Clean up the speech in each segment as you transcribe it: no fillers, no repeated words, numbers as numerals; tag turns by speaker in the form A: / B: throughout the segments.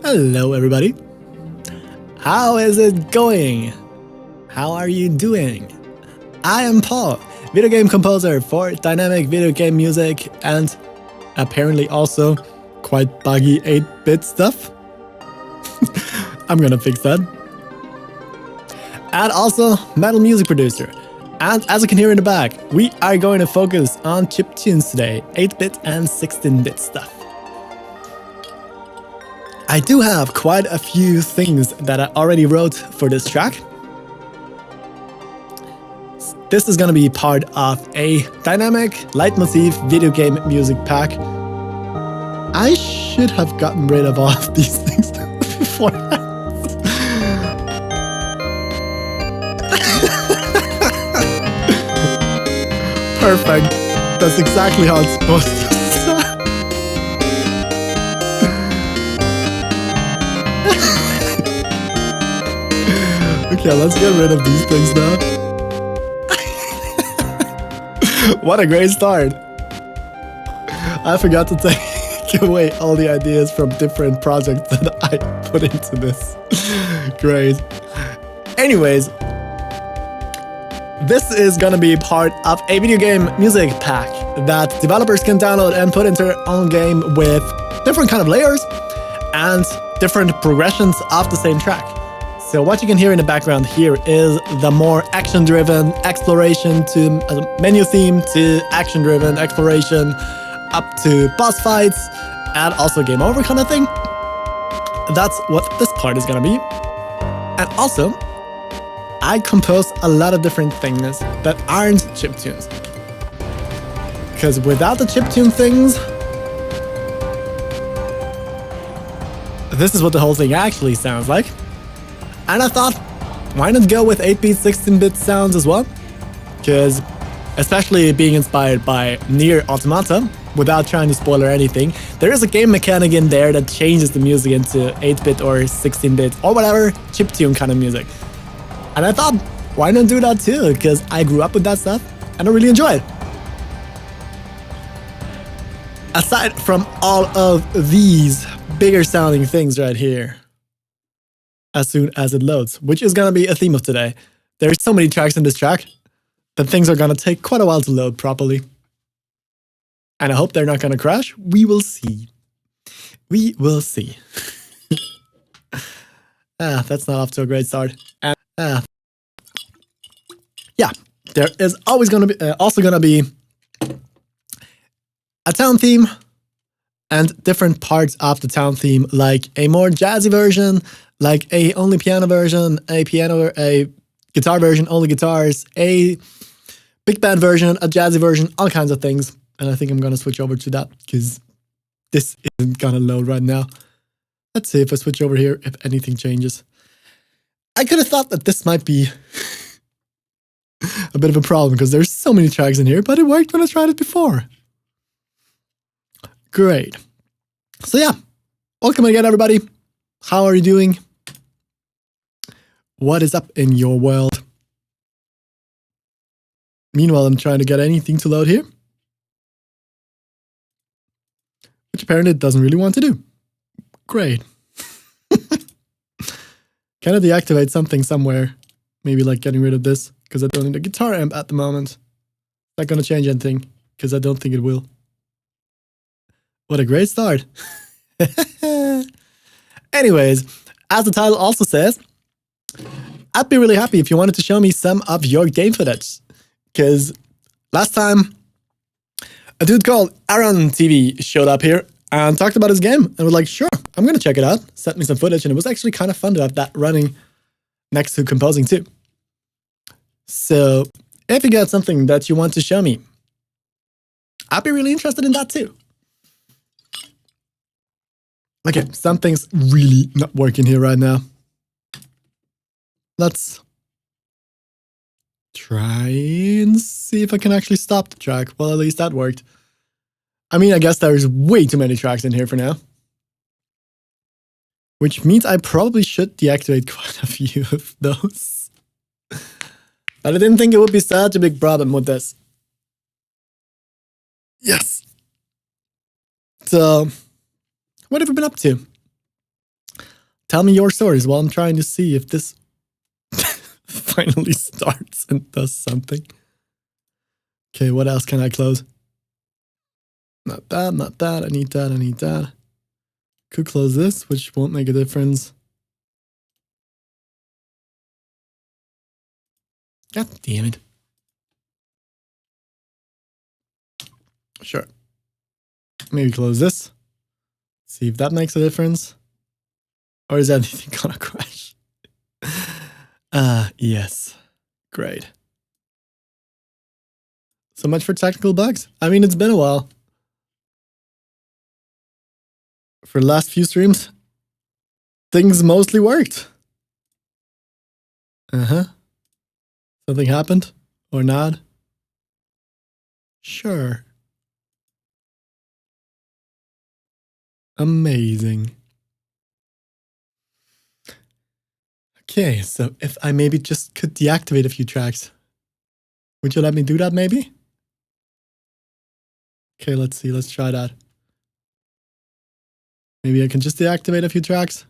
A: Hello everybody. How is it going? How are you doing? I am Paul, video game composer for dynamic video game music and apparently also quite buggy 8-bit stuff. I'm gonna fix that. And also metal music producer. And as you can hear in the back, we are going to focus on chiptunes today, 8-bit and 16-bit stuff. I do have quite a few things that I already wrote for this track. This is going to be part of a dynamic leitmotif video game music pack. I should have gotten rid of all of these things beforehand. Perfect. That's exactly how it's supposed to sound. Okay, let's get rid of these things now. What a great start. I forgot to take away all the ideas from different projects that I put into this. Great. Anyways, this is gonna be part of a video game music pack that developers can download and put into their own game with different kind of layers and different progressions of the same track. So what you can hear in the background here is the more action-driven exploration to menu theme to action-driven exploration up to boss fights and also game over kind of thing. That's what this part is gonna be. And also, I compose a lot of different things that aren't chiptunes. Because without the chiptune things, this is what the whole thing actually sounds like. And I thought, why not go with 8-bit, 16-bit sounds as well? Because, especially being inspired by Nier Automata, without trying to spoil or anything, there is a game mechanic in there that changes the music into 8-bit or 16-bit or whatever chiptune kind of music. And I thought, why not do that too? Because I grew up with that stuff and I really enjoy it. Aside from all of these bigger sounding things right here, as soon as it loads, which is gonna be a theme of today. There's so many tracks in this track that things are gonna take quite a while to load properly. And I hope they're not gonna crash. We will see. We will see. That's not off to a great start. And yeah, there is always gonna be also gonna be a town theme and different parts of the town theme, like a more jazzy version, like a only piano version, a guitar version, only guitars, a big band version, a jazzy version, all kinds of things. And I think I'm gonna switch over to that because this isn't gonna load right now. Let's see if I switch over here, if anything changes. I could have thought that this might be a bit of a problem because there's so many tracks in here, but it worked when I tried it before. Great. So yeah, welcome again, everybody. How are you doing? What is up in your world? Meanwhile, I'm trying to get anything to load here, which apparently it doesn't really want to do. Great. Can I deactivate something somewhere? Maybe like getting rid of this, because I don't need a guitar amp at the moment. Not gonna change anything, because I don't think it will. What a great start. Anyways, as the title also says, I'd be really happy if you wanted to show me some of your game footage. Because last time, a dude called Aaron TV showed up here and talked about his game. And was like, sure, I'm going to check it out. Sent me some footage and it was actually kind of fun to have that running next to composing too. So if you got something that you want to show me, I'd be really interested in that too. Okay, something's really not working here right now. Let's try and see if I can actually stop the track. Well, at least that worked. I mean, I guess there's way too many tracks in here for now. Which means I probably should deactivate quite a few of those. But I didn't think it would be such a big problem with this. Yes. So, what have we been up to? tell me your stories while I'm trying to see if this finally starts and does something. Okay, what else can I close? Not that, not that. I need that, I need that. Could close this, which won't make a difference. God damn it. Sure. Maybe close this. See if that makes a difference. Or is anything gonna crash? Yes. Great. So much for technical bugs. I mean, it's been a while. For the last few streams, things mostly worked. Something happened? Or not? Sure. Amazing. Okay, so if I maybe just could deactivate a few tracks, would you let me do that maybe? Okay, let's see. Let's try that. Maybe I can just deactivate a few tracks,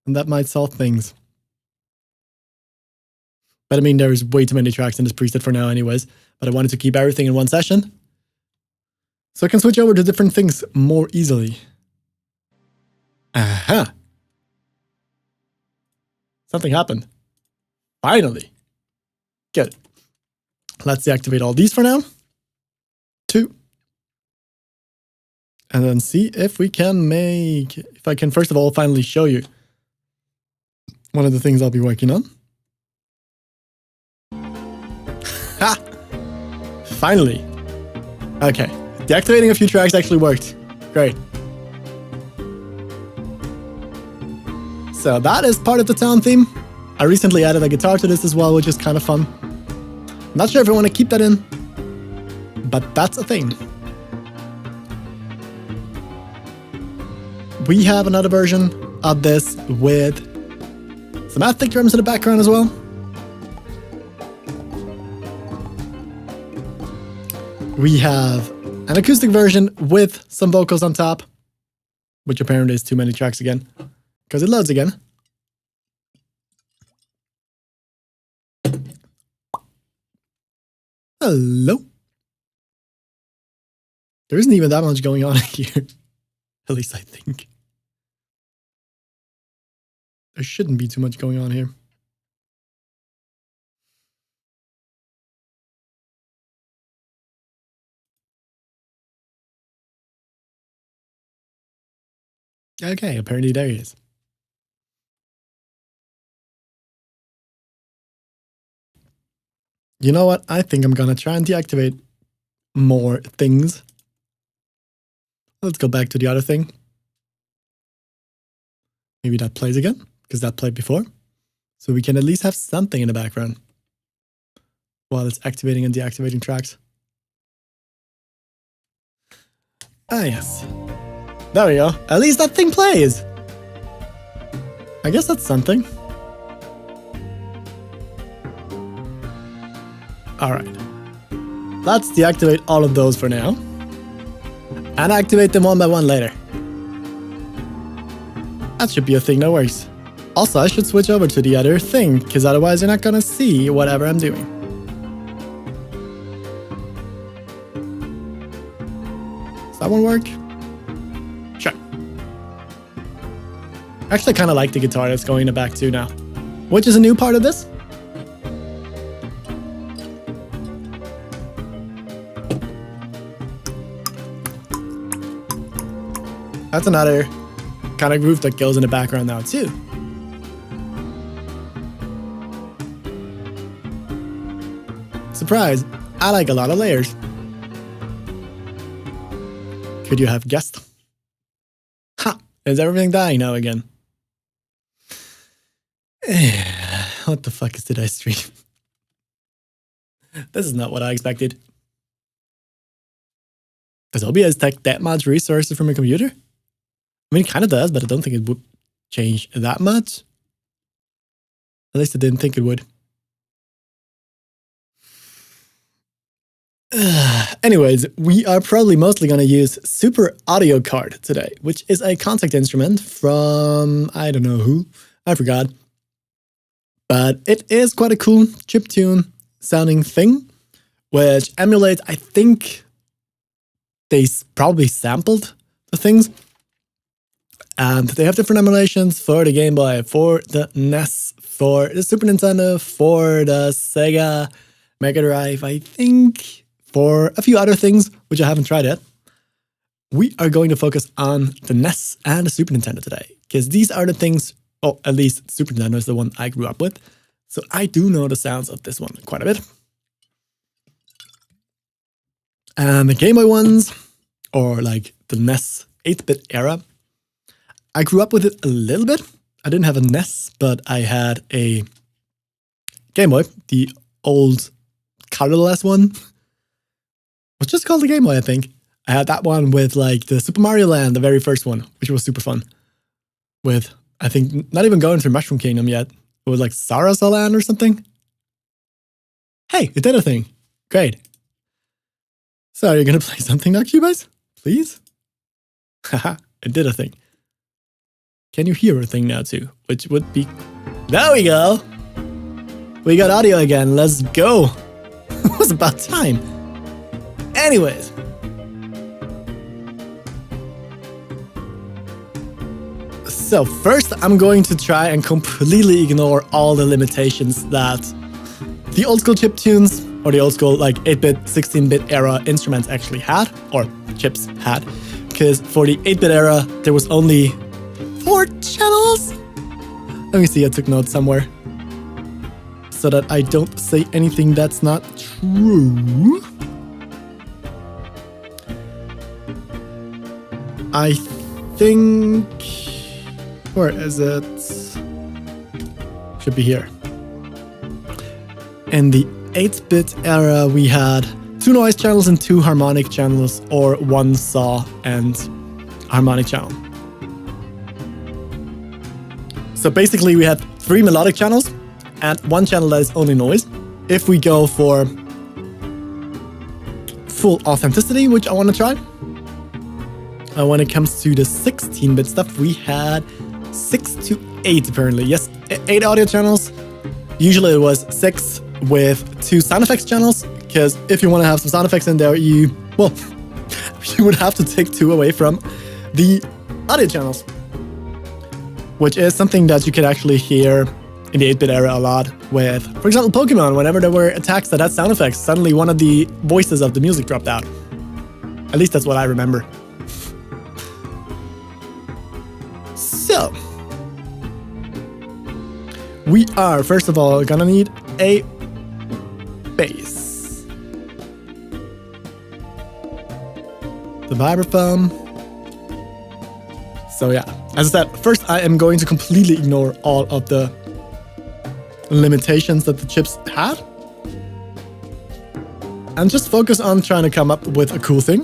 A: and that might solve things. But I mean, there's way too many tracks in this preset for now anyways, but I wanted to keep everything in one session, so I can switch over to different things more easily. Aha! Something happened. Finally. Good. Let's deactivate all these for now. 2. And then see if we can make, if I can first of all finally show you one of the things I'll be working on. Ha! Finally. Okay. Deactivating a few tracks actually worked. Great. So that is part of the town theme. I recently added a guitar to this as well, which is kind of fun. I'm not sure if I want to keep that in, but that's a thing. We have another version of this with some epic drums in the background as well. We have an acoustic version with some vocals on top, which apparently is too many tracks again, because it loads again. Hello. There isn't even that much going on here. At least I think. There shouldn't be too much going on here. Okay, apparently there he is. You know what? I think I'm gonna try and deactivate more things. Let's go back to the other thing. Maybe that plays again, because that played before. So we can at least have something in the background while it's activating and deactivating tracks. Ah, yes. There we go. At least that thing plays. I guess that's something. All right. Let's deactivate all of those for now and activate them one by one later. That should be a thing that works. Also, I should switch over to the other thing, because otherwise you're not gonna see whatever I'm doing. Does that one work? Sure. I actually kind of like the guitar that's going in the back too now, which is a new part of this. That's another kind of groove that goes in the background now too. Surprise, I like a lot of layers. Could you have guessed? Ha! Is everything dying now again? What the fuck did I stream? This is not what I expected. Does OBS take that much resources from a computer? I mean, it kind of does, but I don't think it would change that much. At least I didn't think it would. Anyways, we are probably mostly going to use Super Audio Card today, which is a contact instrument from, I don't know who, I forgot. But it is quite a cool chiptune sounding thing, which emulates, I think they probably sampled the things. And they have different emulations for the Game Boy, for the NES, for the Super Nintendo, for the Sega Mega Drive, I think, for a few other things, which I haven't tried yet. We are going to focus on the NES and the Super Nintendo today, because these are the things, oh, at least Super Nintendo is the one I grew up with. So I do know the sounds of this one quite a bit. And the Game Boy ones, or like the NES 8-bit era, I grew up with it a little bit. I didn't have a NES, but I had a Game Boy, the old colorless one. It was just called the Game Boy, I think. I had that one with like the Super Mario Land, the very first one, which was super fun. With, I think, not even going through Mushroom Kingdom yet. It was like Sarasa Land or something. Hey, it did a thing. Great. So you're going to play something now, Cubase? Please? Haha, it did a thing. Can you hear a thing now too? Which would be... There we go! We got audio again, let's go! It was about time. Anyways. So first I'm going to try and completely ignore all the limitations that the old school chiptunes or the old school like 8-bit, 16-bit era instruments actually had, or chips had. Because for the 8-bit era, there was only 4 channels? Let me see, I took notes somewhere. So that I don't say anything that's not true. I think... Where is it? Should be here. In the 8-bit era, we had 2 noise channels and 2 harmonic channels, or 1 saw and harmonic channel. So basically we had 3 melodic channels and 1 channel that is only noise. If we go for full authenticity, which I want to try, when it comes to the 16-bit stuff, we had 6 to 8 apparently. Yes, 8 audio channels. Usually it was 6 with 2 sound effects channels, because if you want to have some sound effects in there, you would have to take 2 away from the audio channels. Which is something that you could actually hear in the 8-bit era a lot with, for example, Pokemon. Whenever there were attacks that had sound effects, suddenly one of the voices of the music dropped out. At least that's what I remember. So, we are, first of all, gonna need a bass. The vibraphone. So yeah, as I said, first I am going to completely ignore all of the limitations that the chips had. And just focus on trying to come up with a cool thing.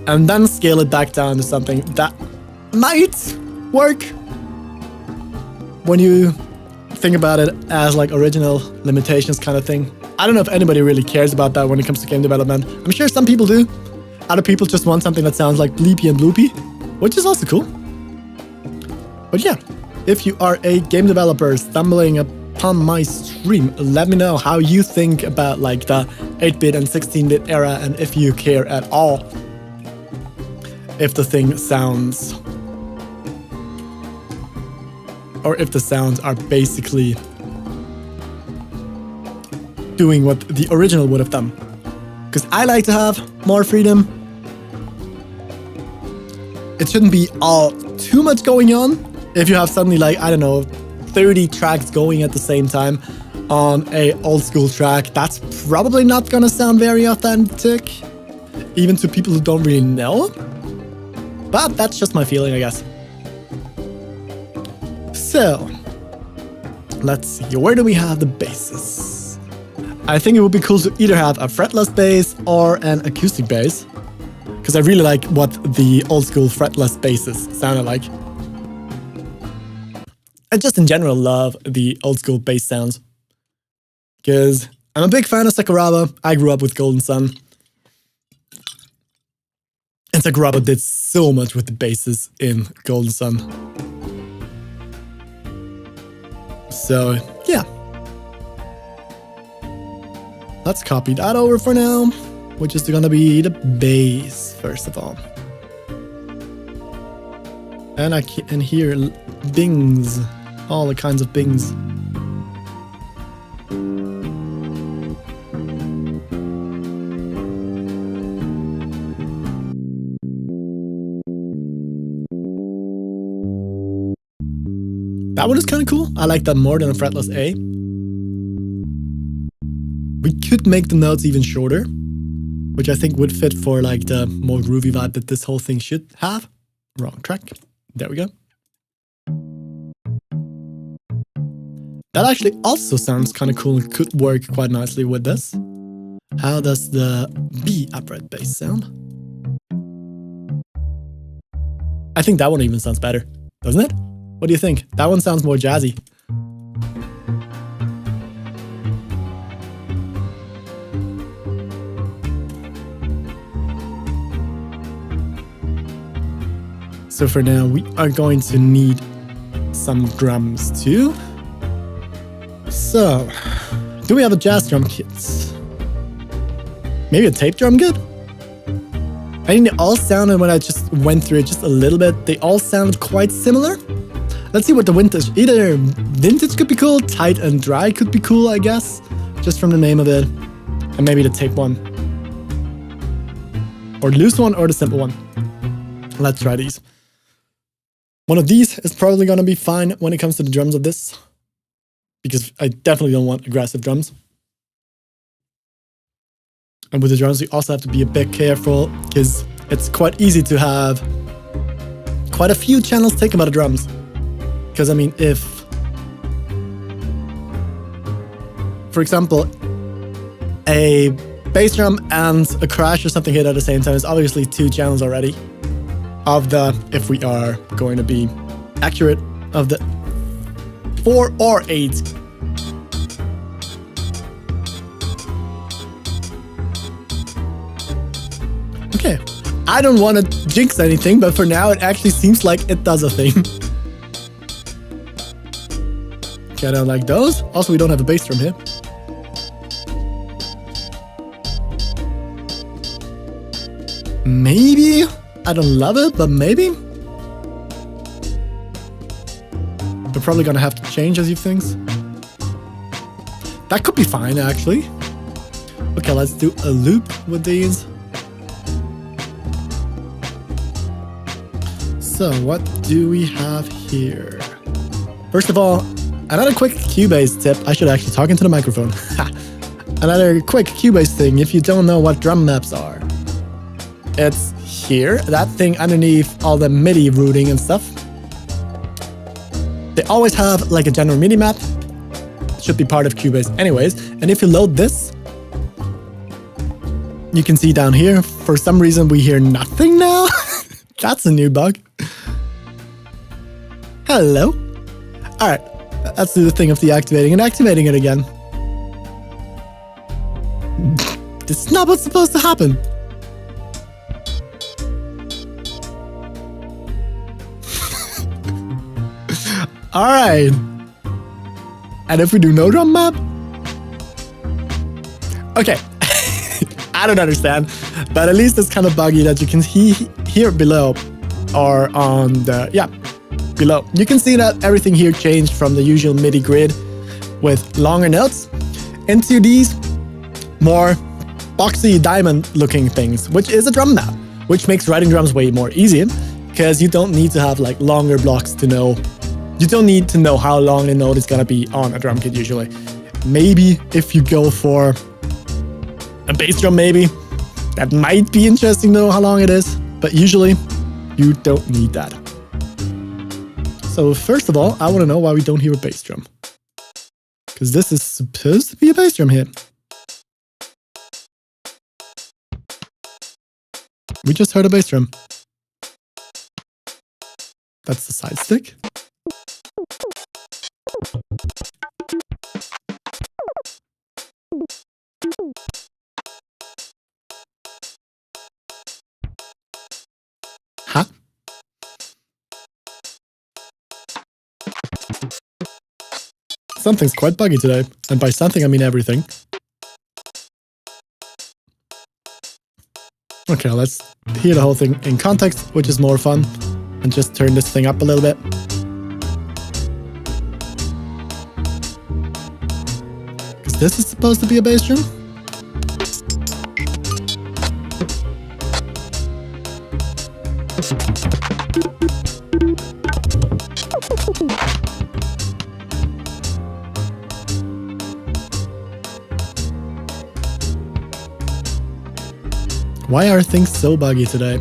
A: And then scale it back down to something that might work when you think about it as like original limitations kind of thing. I don't know if anybody really cares about that when it comes to game development. I'm sure some people do. Other people just want something that sounds like bleepy and bloopy, which is also cool. But yeah, if you are a game developer stumbling upon my stream, let me know how you think about like the 8-bit and 16-bit era, and if you care at all if the thing sounds, or if the sounds are basically doing what the original would have done. Because I like to have more freedom. It shouldn't be all too much going on. If you have suddenly like, I don't know, 30 tracks going at the same time on a old school track, that's probably not gonna sound very authentic, even to people who don't really know. But that's just my feeling, I guess. So, let's see, where do we have the basses? I think it would be cool to either have a fretless bass or an acoustic bass, because I really like what the old school fretless basses sounded like. I just in general love the old school bass sounds, because I'm a big fan of Sakuraba. I grew up with Golden Sun. And Sakuraba did so much with the basses in Golden Sun. So, yeah. Let's copy that over for now, which is gonna be the bass, first of all. And I can hear bings, all the kinds of bings. That one is kind of cool. I like that more than a fretless A. We could make the notes even shorter, which I think would fit for like the more groovy vibe that this whole thing should have. Wrong track. There we go. That actually also sounds kind of cool and could work quite nicely with this. How does the B upright bass sound? I think that one even sounds better, doesn't it? What do you think? That one sounds more jazzy. So for now, we are going to need some drums too. So, do we have a jazz drum kit? Maybe a tape drum kit? I think they all sounded, when I just went through it just a little bit, they all sounded quite similar. Let's see what the vintage, either vintage could be cool, tight and dry could be cool, I guess, just from the name of it. And maybe the tape one. Or the loose one or the simple one. Let's try these. One of these is probably gonna be fine when it comes to the drums of this, because I definitely don't want aggressive drums. And with the drums, we also have to be a bit careful, because it's quite easy to have quite a few channels taken by the drums. Because I mean, if, for example, a bass drum and a crash or something hit at the same time, is obviously 2 channels already of the, if we are going to be accurate, of the 4 or 8. Okay, I don't want to jinx anything, but for now it actually seems like it does a thing. Okay, I don't like those. Also, we don't have a bass drum here. Maybe? I don't love it, but maybe? We're probably gonna have to change a few things. That could be fine, actually. Okay, let's do a loop with these. So, what do we have here? First of all, another quick Cubase tip. I should actually talk into the microphone. Another quick Cubase thing, if you don't know what drum maps are. It's here, that thing underneath all the MIDI routing and stuff. They always have like a general MIDI map. It should be part of Cubase anyways. And if you load this, you can see down here, for some reason we hear nothing now. That's a new bug. Hello. All right, let's do the thing of deactivating and activating it again. This is not what's supposed to happen. All right. And if we do no drum map? Okay. I don't understand, but at least it's kind of buggy that you can hear below, or on the, yeah, below. You can see that everything here changed from the usual MIDI grid with longer notes into these more boxy diamond looking things, which is a drum map, which makes writing drums way more easier because you don't need to have like longer blocks to know. You don't need to know how long the note is gonna be on a drum kit usually. Maybe if you go for a bass drum, maybe that might be interesting to know how long it is, but usually you don't need that. So first of all, I want to know why we don't hear a bass drum, because this is supposed to be a bass drum hit. We just heard a bass drum. That's the side stick. Something's quite buggy today. And by something, I mean everything. Okay, let's hear the whole thing in context, which is more fun. And just turn this thing up a little bit. Because this is supposed to be a bass drum. Why are things so buggy today?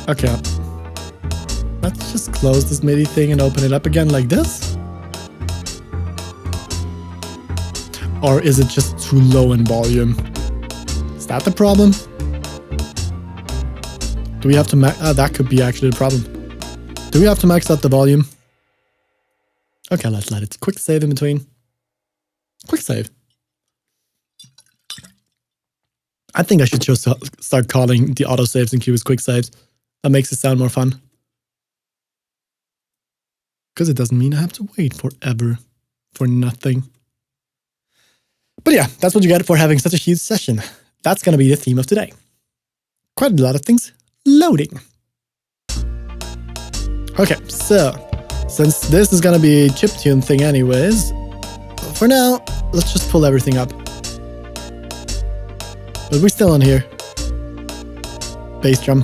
A: Okay. Let's just close this MIDI thing and open it up again like this. Or is it just too low in volume? Is that the problem? Do we have to that could be actually the problem. Do we have to max out the volume? Okay, let's let it quick save in between. Quick save. I think I should just start calling the autosaves in Cubase quick saves. That makes it sound more fun. Because it doesn't mean I have to wait forever for nothing. But yeah, that's what you get for having such a huge session. That's going to be the theme of today. Quite a lot of things loading. Okay, so since this is going to be a chiptune thing anyways, for now, let's just pull everything up. But we're still on here. Bass drum.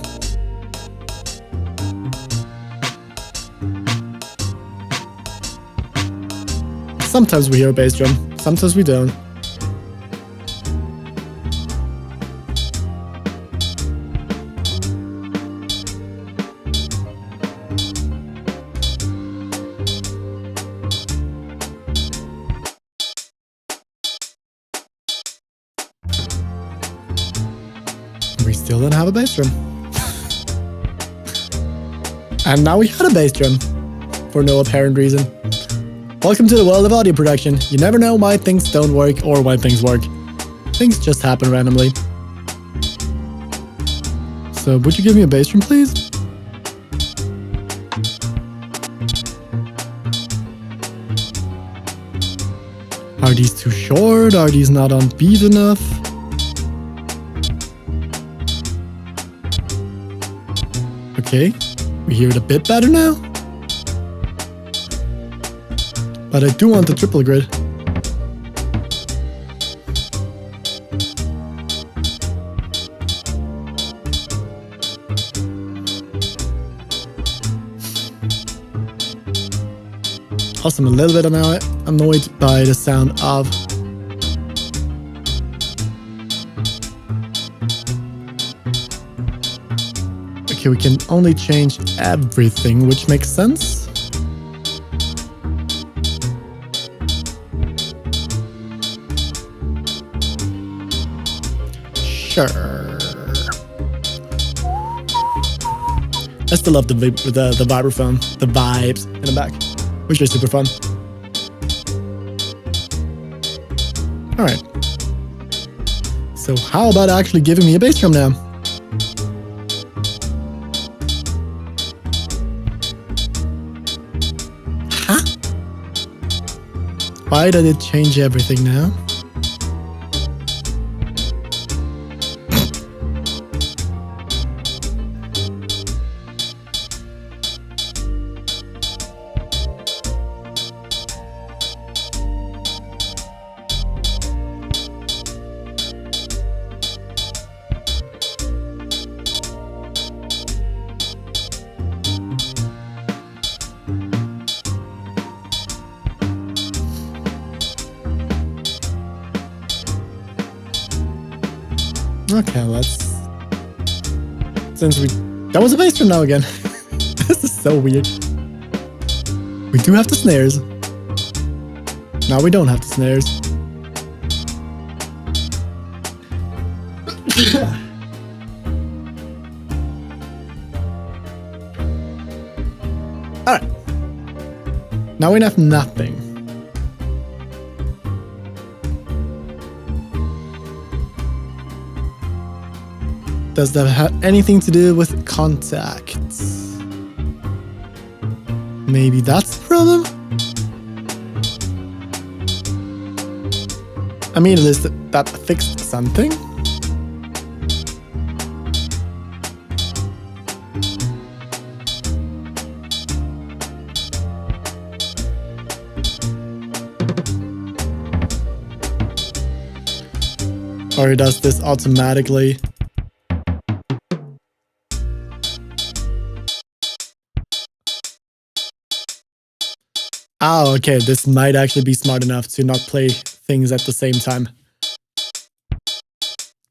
A: Sometimes we hear a bass drum, sometimes we don't. We still don't have a bass drum. And now we had a bass drum. For no apparent reason. Welcome to the world of audio production. You never know why things don't work or why things work. Things just happen randomly. So, would you give me a bass drum, please? Are these too short? Are these not on beat enough? Okay, we hear it a bit better now. But I do want the triple grid. Also, I'm a little bit annoyed by the sound of okay, we can only change everything, which makes sense. Sure. I still love the vibraphone, the vibes in the back, which are super fun. Alright. So how about actually giving me a bass drum now? Huh? Why did it change everything now? Okay, that was a bass drum now again. This is so weird. We do have the snares. Now we don't have the snares. Alright. Now we have nothing. Does that have anything to do with contacts? Maybe that's the problem? I mean, at least that fixed something. Or it does this automatically. Oh, okay, this might actually be smart enough to not play things at the same time.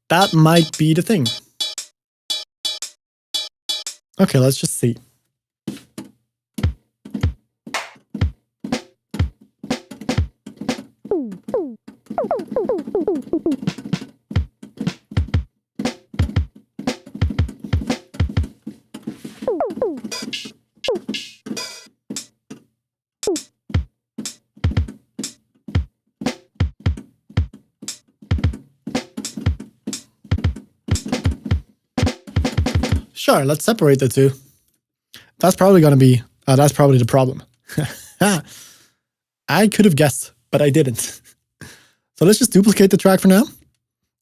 A: That might be the thing. Okay, let's just see. Sure, let's separate the two. That's probably gonna be, that's probably the problem. I could have guessed, but I didn't. So let's just duplicate the track for now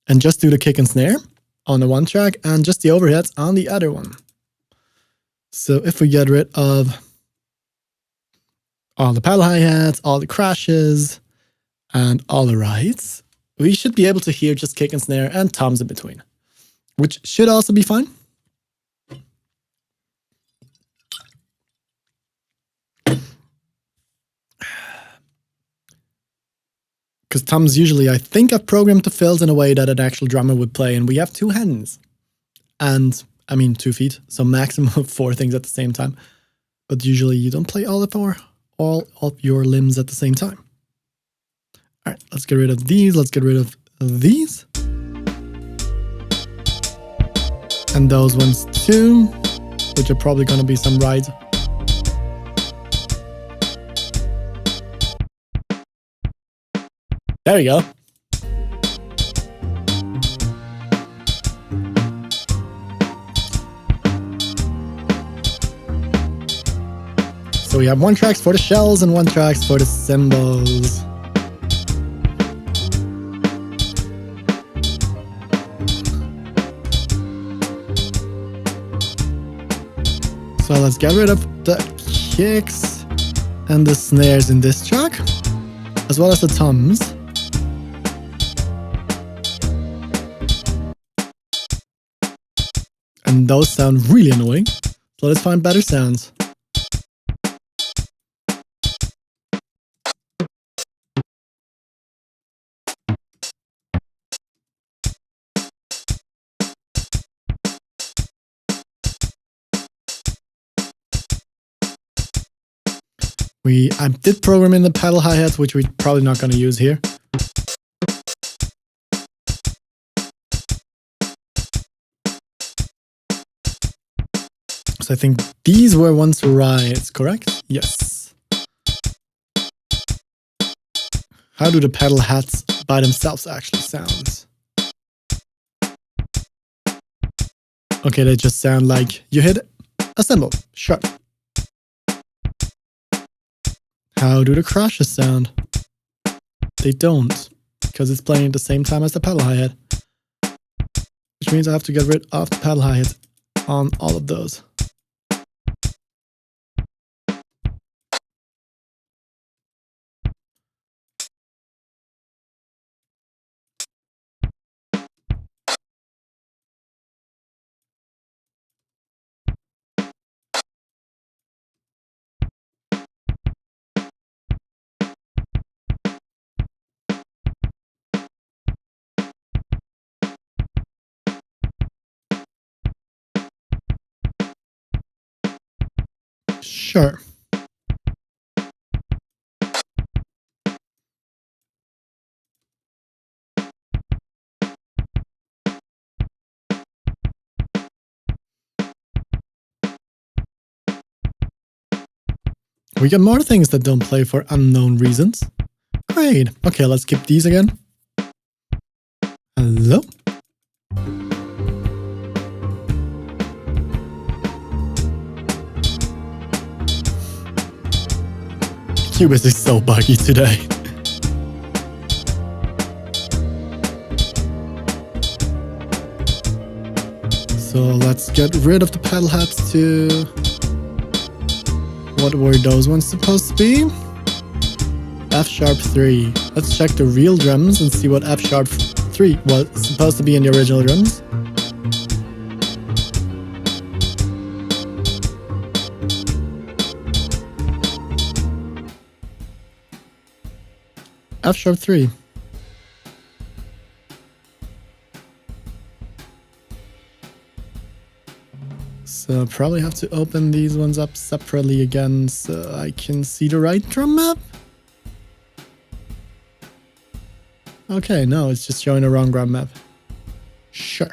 A: and just do the kick and snare on the one track and just the overheads on the other one. So if we get rid of all the pedal hi-hats, all the crashes, and all the rides, we should be able to hear just kick and snare and toms in between, which should also be fine. Because toms usually, I think I've programmed the fills in a way that an actual drummer would play, and we have two hands. And, I mean, 2 feet, so maximum of 4 things at the same time. But usually you don't play all of your limbs at the same time. All right, let's get rid of these, let's get rid of these. And those ones too, which are probably gonna be some rides. There we go. So we have 1 track for the shells and 1 track for the cymbals. So let's get rid of the kicks and the snares in this track, as well as the toms. And those sound really annoying. So let's find better sounds. I did program in the pedal hi-hats, which we're probably not going to use here. So I think these were once rides, correct? Yes. How do the pedal hats by themselves actually sound? Okay, they just sound like you hit a cymbal. Sure. How do the crashes sound? They don't, because it's playing at the same time as the pedal hi-hat. Which means I have to get rid of the pedal hi-hat on all of those. Sure. We get more things that don't play for unknown reasons. Great. Okay, let's skip these again. Hello? Cubase is so buggy today. So let's get rid of the pedal heads too. What were those ones supposed to be? F#3. Let's check the real drums and see what F#3 was supposed to be in the original drums. F#3. So probably have to open these ones up separately again so I can see the right drum map. Okay, no, it's just showing the wrong drum map. Sure.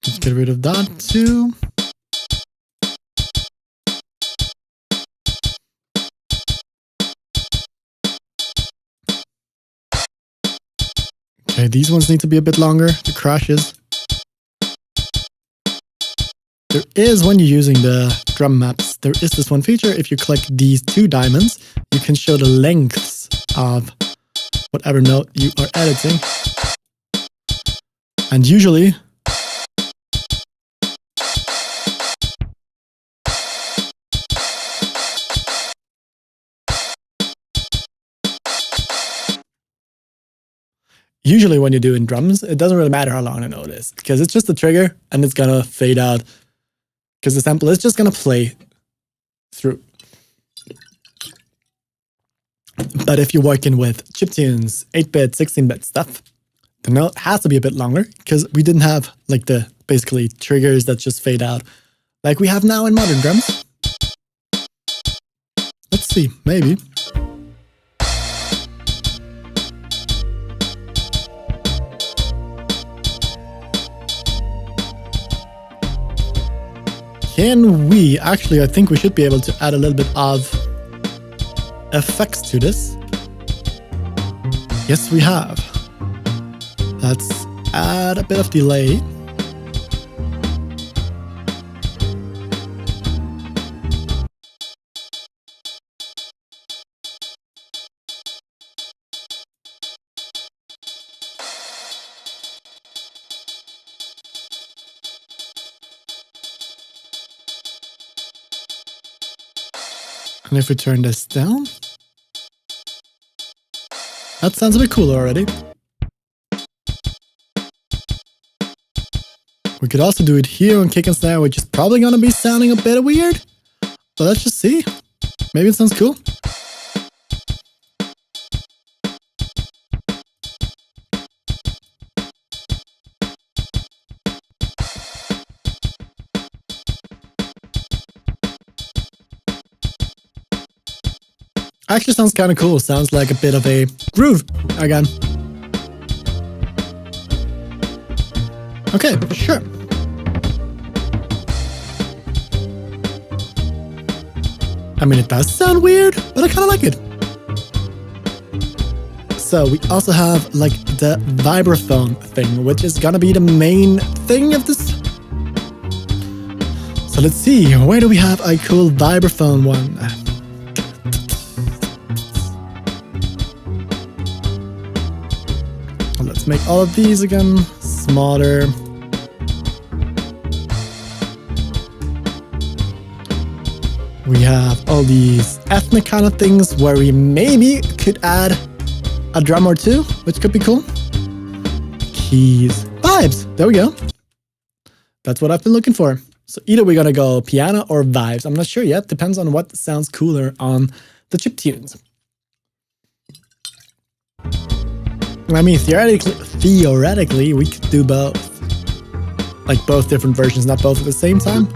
A: Let's get rid of that too. Okay, these ones need to be a bit longer, the crashes. There is, when you're using the drum maps, there is this one feature. If you click these two diamonds, you can show the lengths of whatever note you are editing. And usually, when you're doing drums, it doesn't really matter how long the note is because it's just a trigger and it's gonna fade out because the sample is just gonna play through. But if you're working with chiptunes, 8-bit, 16-bit stuff, the note has to be a bit longer because we didn't have like the basically triggers that just fade out like we have now in modern drums. Let's see, maybe. Can we, actually I think we should be able to add a little bit of effects to this. Yes, we have. Let's add a bit of delay. And if we turn this down, that sounds a bit cooler already. We could also do it here on kick and snare, which is probably going to be sounding a bit weird. But let's just see. Maybe it sounds cool. Actually sounds kind of cool. Sounds like a bit of a groove again. Okay, sure. I mean, it does sound weird, but I kind of like it. So we also have like the vibraphone thing, which is gonna be the main thing of this. So let's see, where do we have a cool vibraphone one? Let's make all of these again smaller. We have all these ethnic kind of things where we maybe could add a drum or two, which could be cool. Keys, vibes, there we go. That's what I've been looking for. So either we're gonna go piano or vibes. I'm not sure yet, depends on what sounds cooler on the chiptunes. I mean, theoretically, we could do both. Like both different versions, not both at the same time.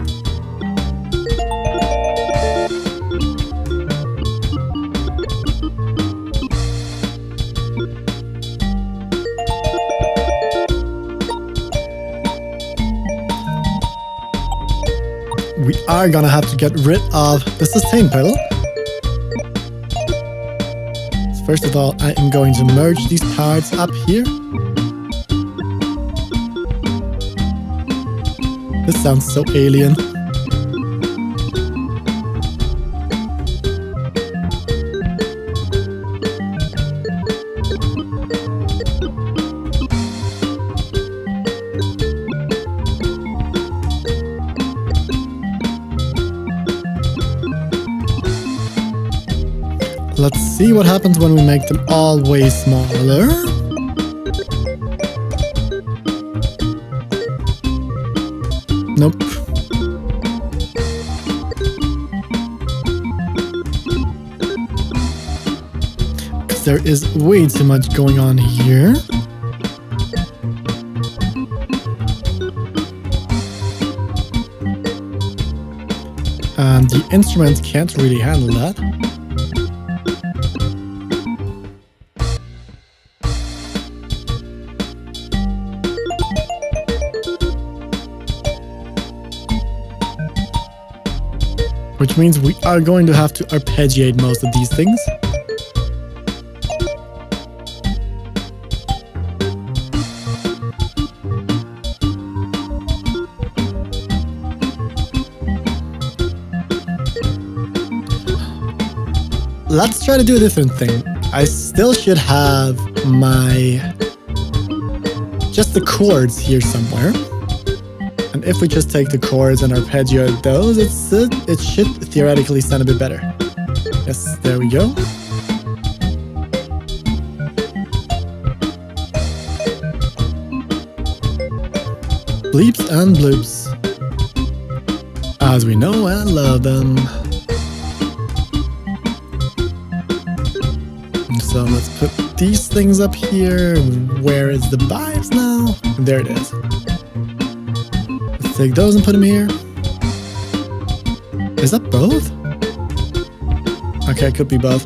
A: We are gonna have to get rid of the sustain pedal. First of all, I am going to merge these parts up here. This sounds so alien. Let's see what happens when we make them all way smaller. Nope. Because there is way too much going on here. And the instrument can't really handle that. Which means we are going to have to arpeggiate most of these things. Let's try to do a different thing. I still should have just the chords here somewhere. And if we just take the chords and arpeggiate those, it should theoretically sound a bit better. Yes, there we go. Bleeps and bloops, as we know and love them. So let's put these things up here. Where is the vibes now? There it is. Take those and put them here. Is that both? Okay, it could be both.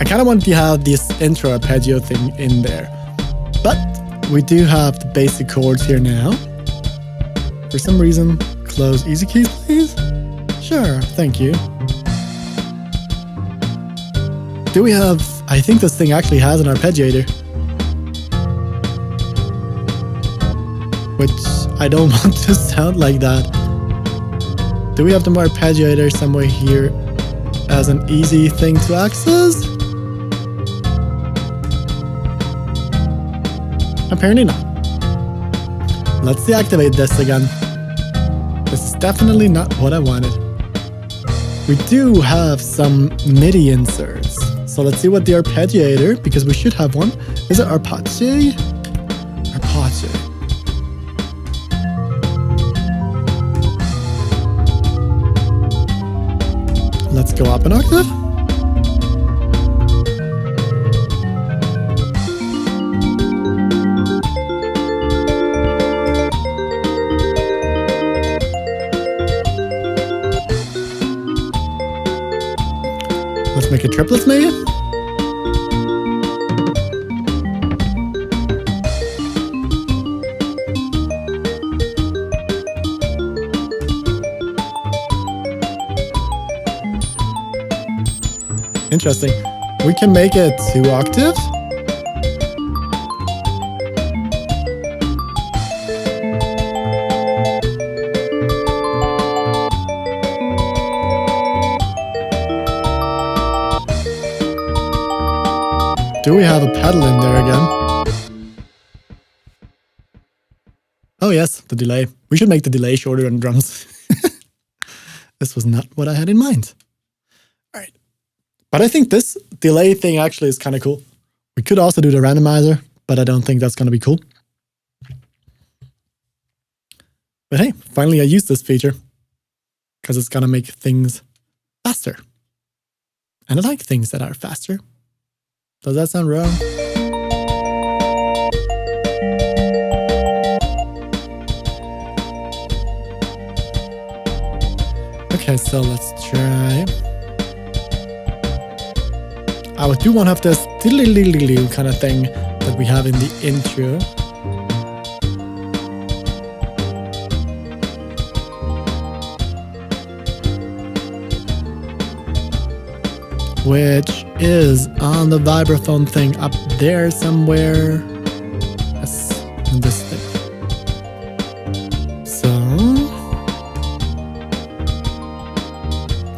A: I kind of want to have this intro arpeggio thing in there, but we do have the basic chords here now. For some reason, close easy keys, please. Sure, thank you. Do we have... I think this thing actually has an arpeggiator, which I don't want to sound like that. Do we have the arpeggiator somewhere here as an easy thing to access? Apparently not. Let's deactivate this again. This is definitely not what I wanted. We do have some MIDI inserts. So let's see what the arpeggiator, because we should have one. Is it arpeggi? Arpeggi. Let's go up an octave. Let's make it triplets maybe? Interesting. We can make it 2 octaves. Do we have a pedal in there again? Oh yes, the delay. We should make the delay shorter on drums. This was not what I had in mind. All right. But I think this delay thing actually is kind of cool. We could also do the randomizer, but I don't think that's going to be cool. But hey, finally I used this feature because it's going to make things faster. And I like things that are faster. Does that sound wrong? Okay, so let's try. I do want to have this kind of thing that we have in the intro. Which is on the vibraphone thing up there somewhere. Yes, in this thing. So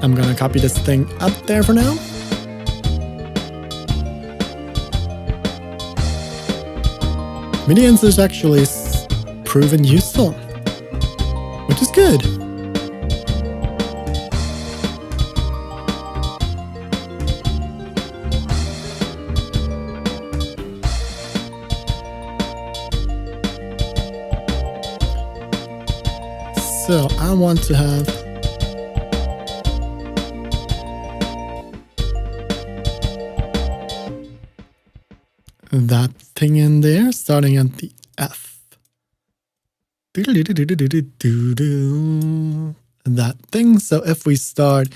A: I'm gonna copy this thing up there for now. MIDI-ins is actually proven useful, which is good. So I want to have that thing in there, starting at the F. That thing. So if we start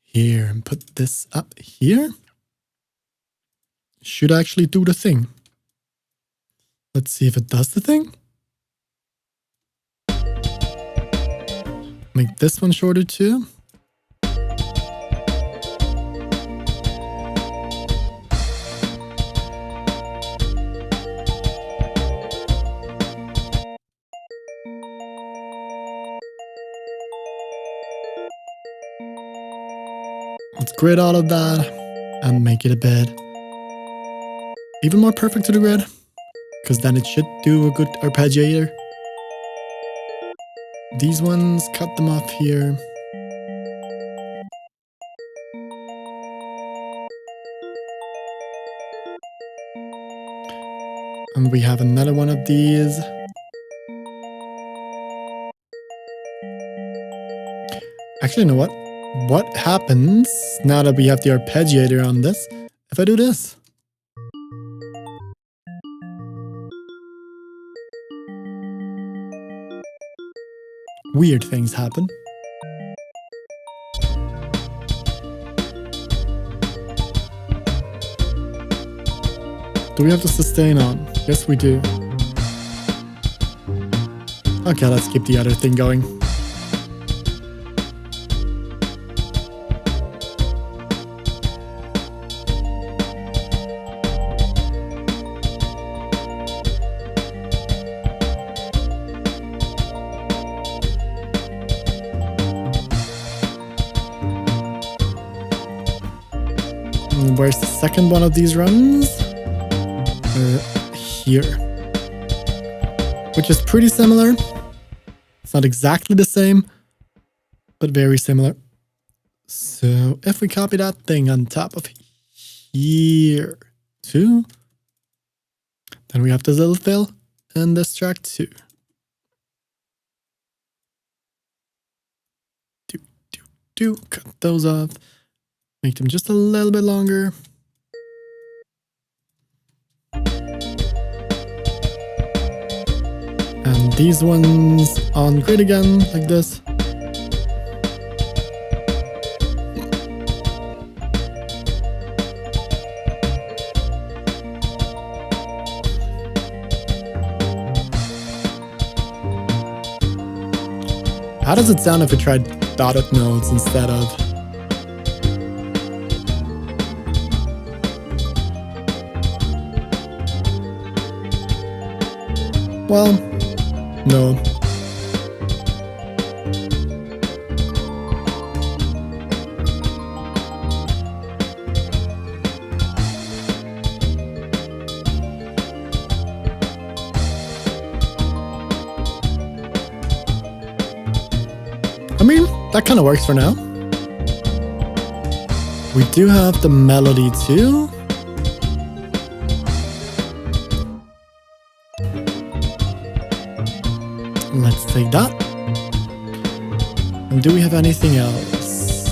A: here and put this up here, should actually do the thing. Let's see if it does the thing. Make this one shorter too. Let's grid all of that and make it a bit even more perfect to the grid, because then it should do a good arpeggiator. These ones, cut them off here. And we have another one of these. Actually, you know what? What happens now that we have the arpeggiator on this if I do this? Weird things happen. Do we have to sustain on? Yes, we do. Okay, let's keep the other thing going. Where's the second one of these runs? Here. Which is pretty similar. It's not exactly the same, but very similar. So if we copy that thing on top of here too, then we have this little fill in this track too. Cut those off. Make them just a little bit longer. And these ones on grid again, like this. How does it sound if we tried dotted notes instead of? Well, no. I mean, that kind of works for now. We do have the melody too. Let's take that. And do we have anything else?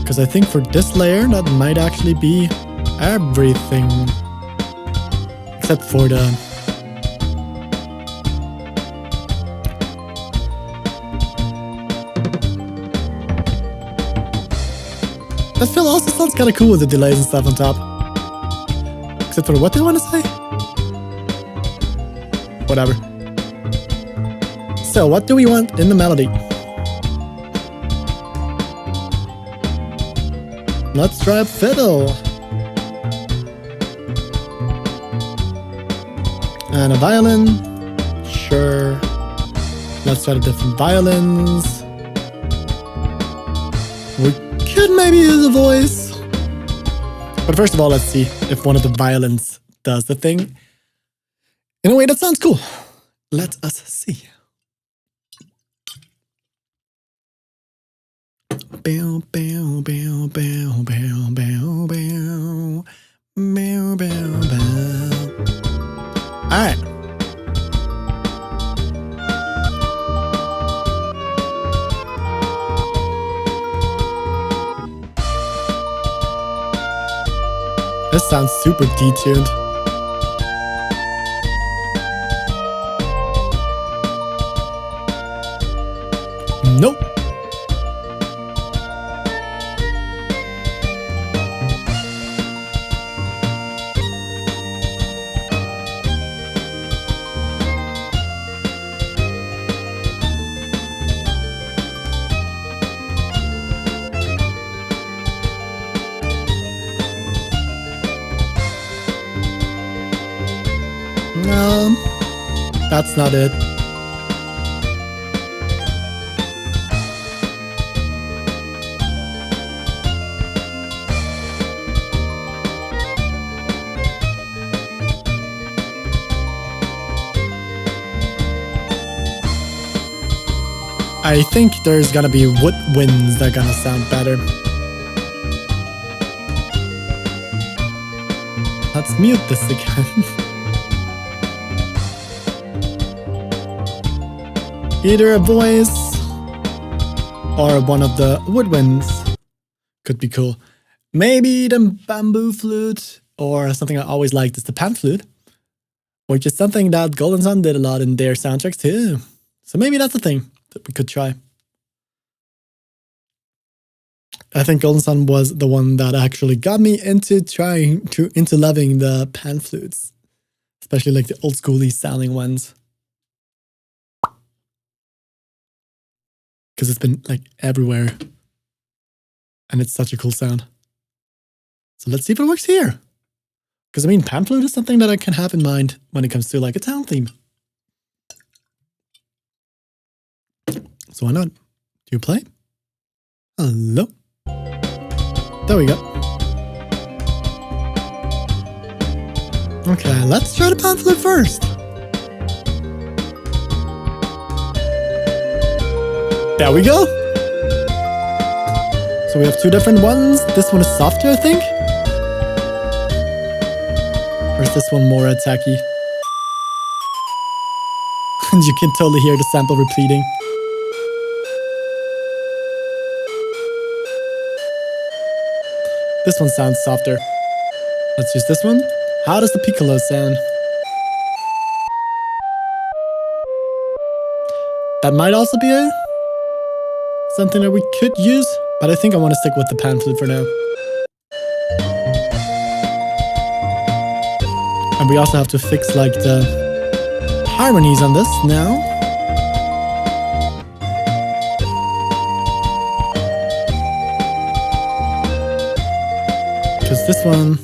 A: Because I think for this layer, that might actually be everything. Except for the... That fill also sounds kind of cool with the delays and stuff on top. Except for what they want to say? Whatever. So, what do we want in the melody? Let's try a fiddle. And a violin. Sure. Let's try the different violins. We could maybe use a voice. But first of all, let's see if one of the violins does the thing in a way that sounds cool. Let us see. Bow, bow, bow, bow, bow, bow, bow. Bow, bow, bow. Alright. This sounds super detuned. Nope. No, that's not it. I think there's gonna be woodwinds that are gonna sound better. Let's mute this again. Either a voice or one of the woodwinds could be cool. Maybe the bamboo flute, or something I always liked is the pan flute, which is something that Golden Sun did a lot in their soundtracks too. So maybe that's a thing that we could try. I think Golden Sun was the one that actually got me into loving the pan flutes, especially like the old schooly sounding ones. Because it's been like everywhere. And it's such a cool sound. So let's see if it works here. Because I mean, pan flute is something that I can have in mind when it comes to like a town theme. So why not? Do you play? Hello? There we go. Okay, let's try the pan flute first. There we go. So we have two different ones. This one is softer, I think. Or is this one more attacky? And you can totally hear the sample repeating. This one sounds softer. Let's use this one. How does the piccolo sound? That might also be something that we could use, but I think I want to stick with the pan flute for now. And we also have to fix like the harmonies on this now. Because this one...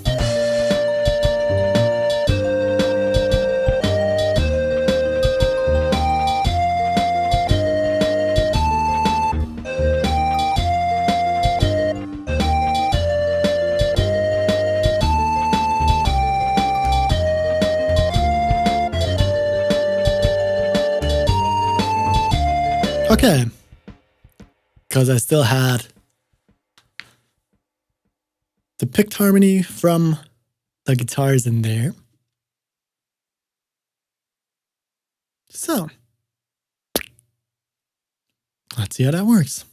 A: Okay, because I still had the picked harmony from the guitars in there. So, let's see how that works.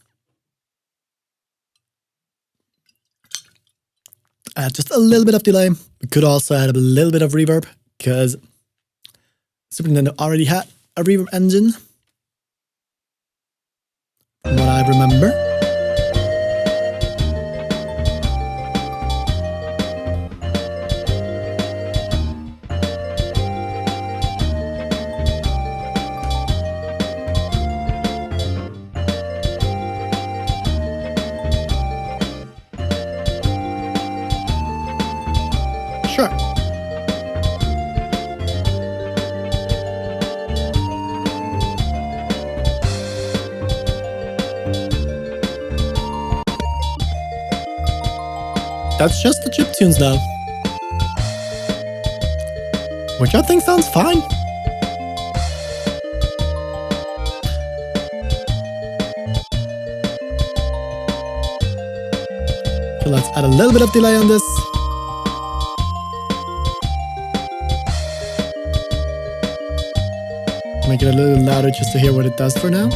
A: Add just a little bit of delay. We could also add a little bit of reverb because Super Nintendo already had a reverb engine. From what I remember. Sure. That's just the chiptunes now. Which I think sounds fine. Okay, let's add a little bit of delay on this. Make it a little louder just to hear what it does for now.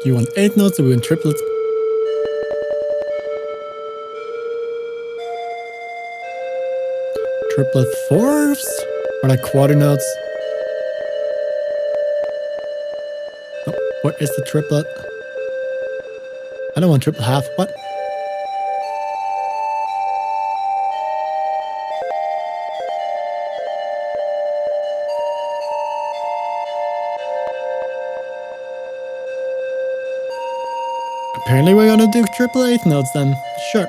A: You want 8 notes or we want triplets? Triplet fourths? Or like quarter notes? Oh, what is the triplet? I don't want triple half. What? Apparently we're gonna do triple 8 notes then. Sure.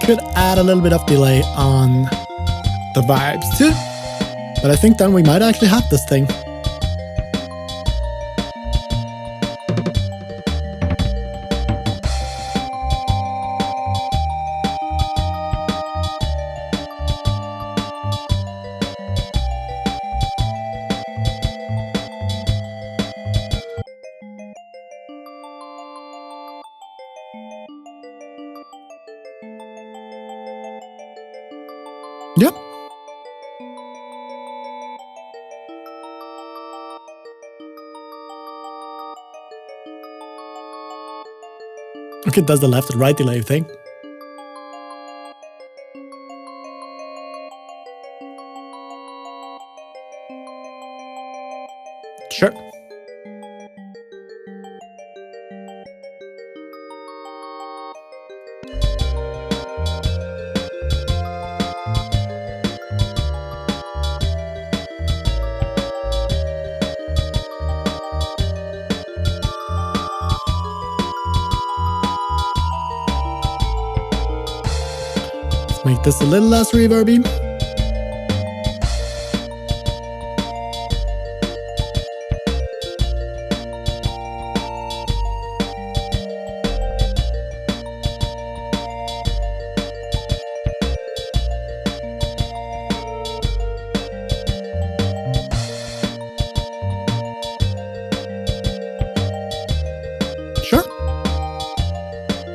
A: Could add a little bit of delay on the vibes too, but I think then we might actually have this thing. Yep. Okay, does the left and right delay thing. Sure. Make this a little less reverby. Sure.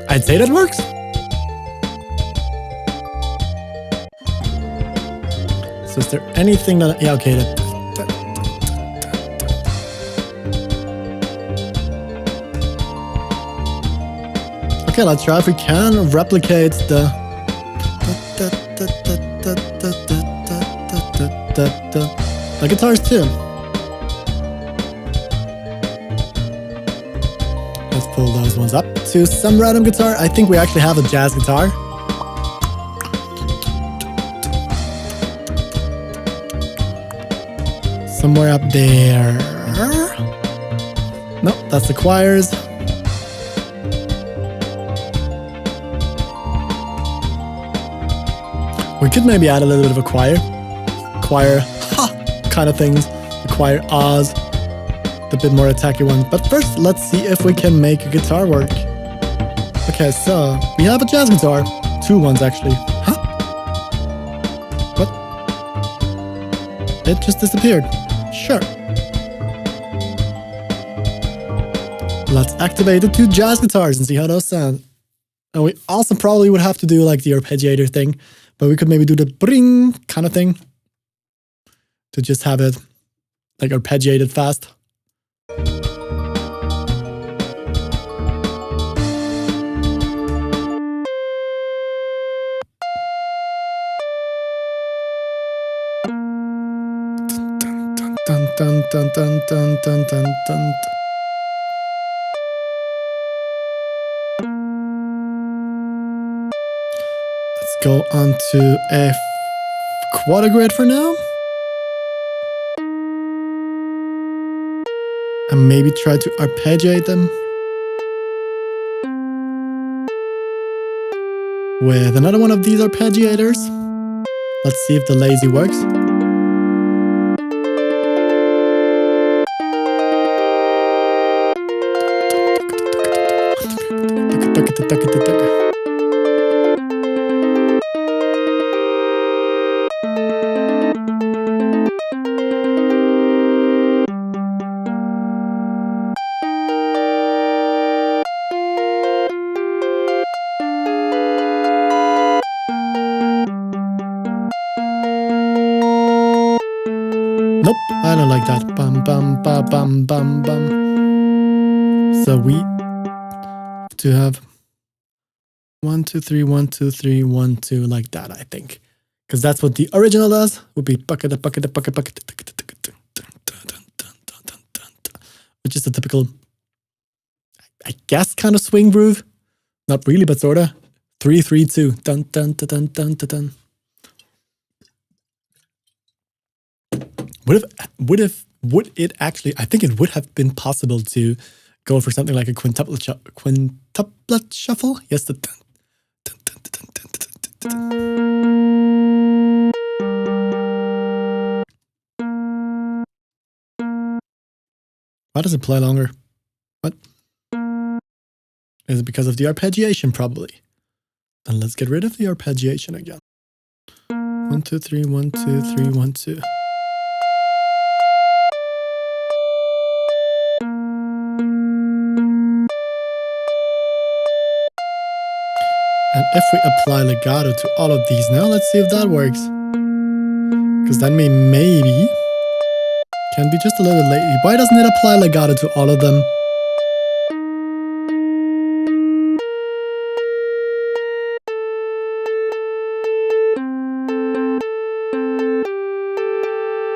A: I'd say that works. So is there anything that, yeah, okay. Okay, let's try if we can replicate the guitars too. Let's pull those ones up to some random guitar. I think we actually have a jazz guitar. Somewhere up there. No, that's the choirs. We could maybe add a little bit of a choir kind of things, the choir ahs, the bit more attacky one. But first, let's see if we can make a guitar work. Okay, so we have a jazz guitar, 2 ones actually. Huh? What? It just disappeared. Sure. Let's activate the 2 jazz guitars and see how those sound. And we also probably would have to do like the arpeggiator thing, but we could maybe do the bring kind of thing to just have it like arpeggiated fast. Dun, dun, dun, dun, dun, dun, dun, dun. Let's go on to a quadrigrid for now. And maybe try to arpeggiate them with another one of these arpeggiators. Let's see if the lazy works. Nope, I don't like that. Bum, bum, ba, bum, bum, bum. So we have to have 1, 2, 3, 1, 2, 3, 1, 2, like that, I think. Because that's what the original does. Would be bucket, bucket, bucket, bucket, which is the typical, I guess, kind of swing groove. Not really, but sorta. 3, 3, 2. Dun, dun, dun, dun, dun, dun, dun. Would it actually, I think it would have been possible to go for something like a quintuplet shuffle? Yes, the dun, dun, dun, dun, dun, dun, dun, dun. Why does it play longer? What? Is it because of the arpeggiation? Probably. Then let's get rid of the arpeggiation again. 1, 2, 3, 1, 2, 3, 1, 2. And if we apply legato to all of these now, let's see if that works. Because then we maybe can be just a little bit lazy. Why doesn't it apply legato to all of them?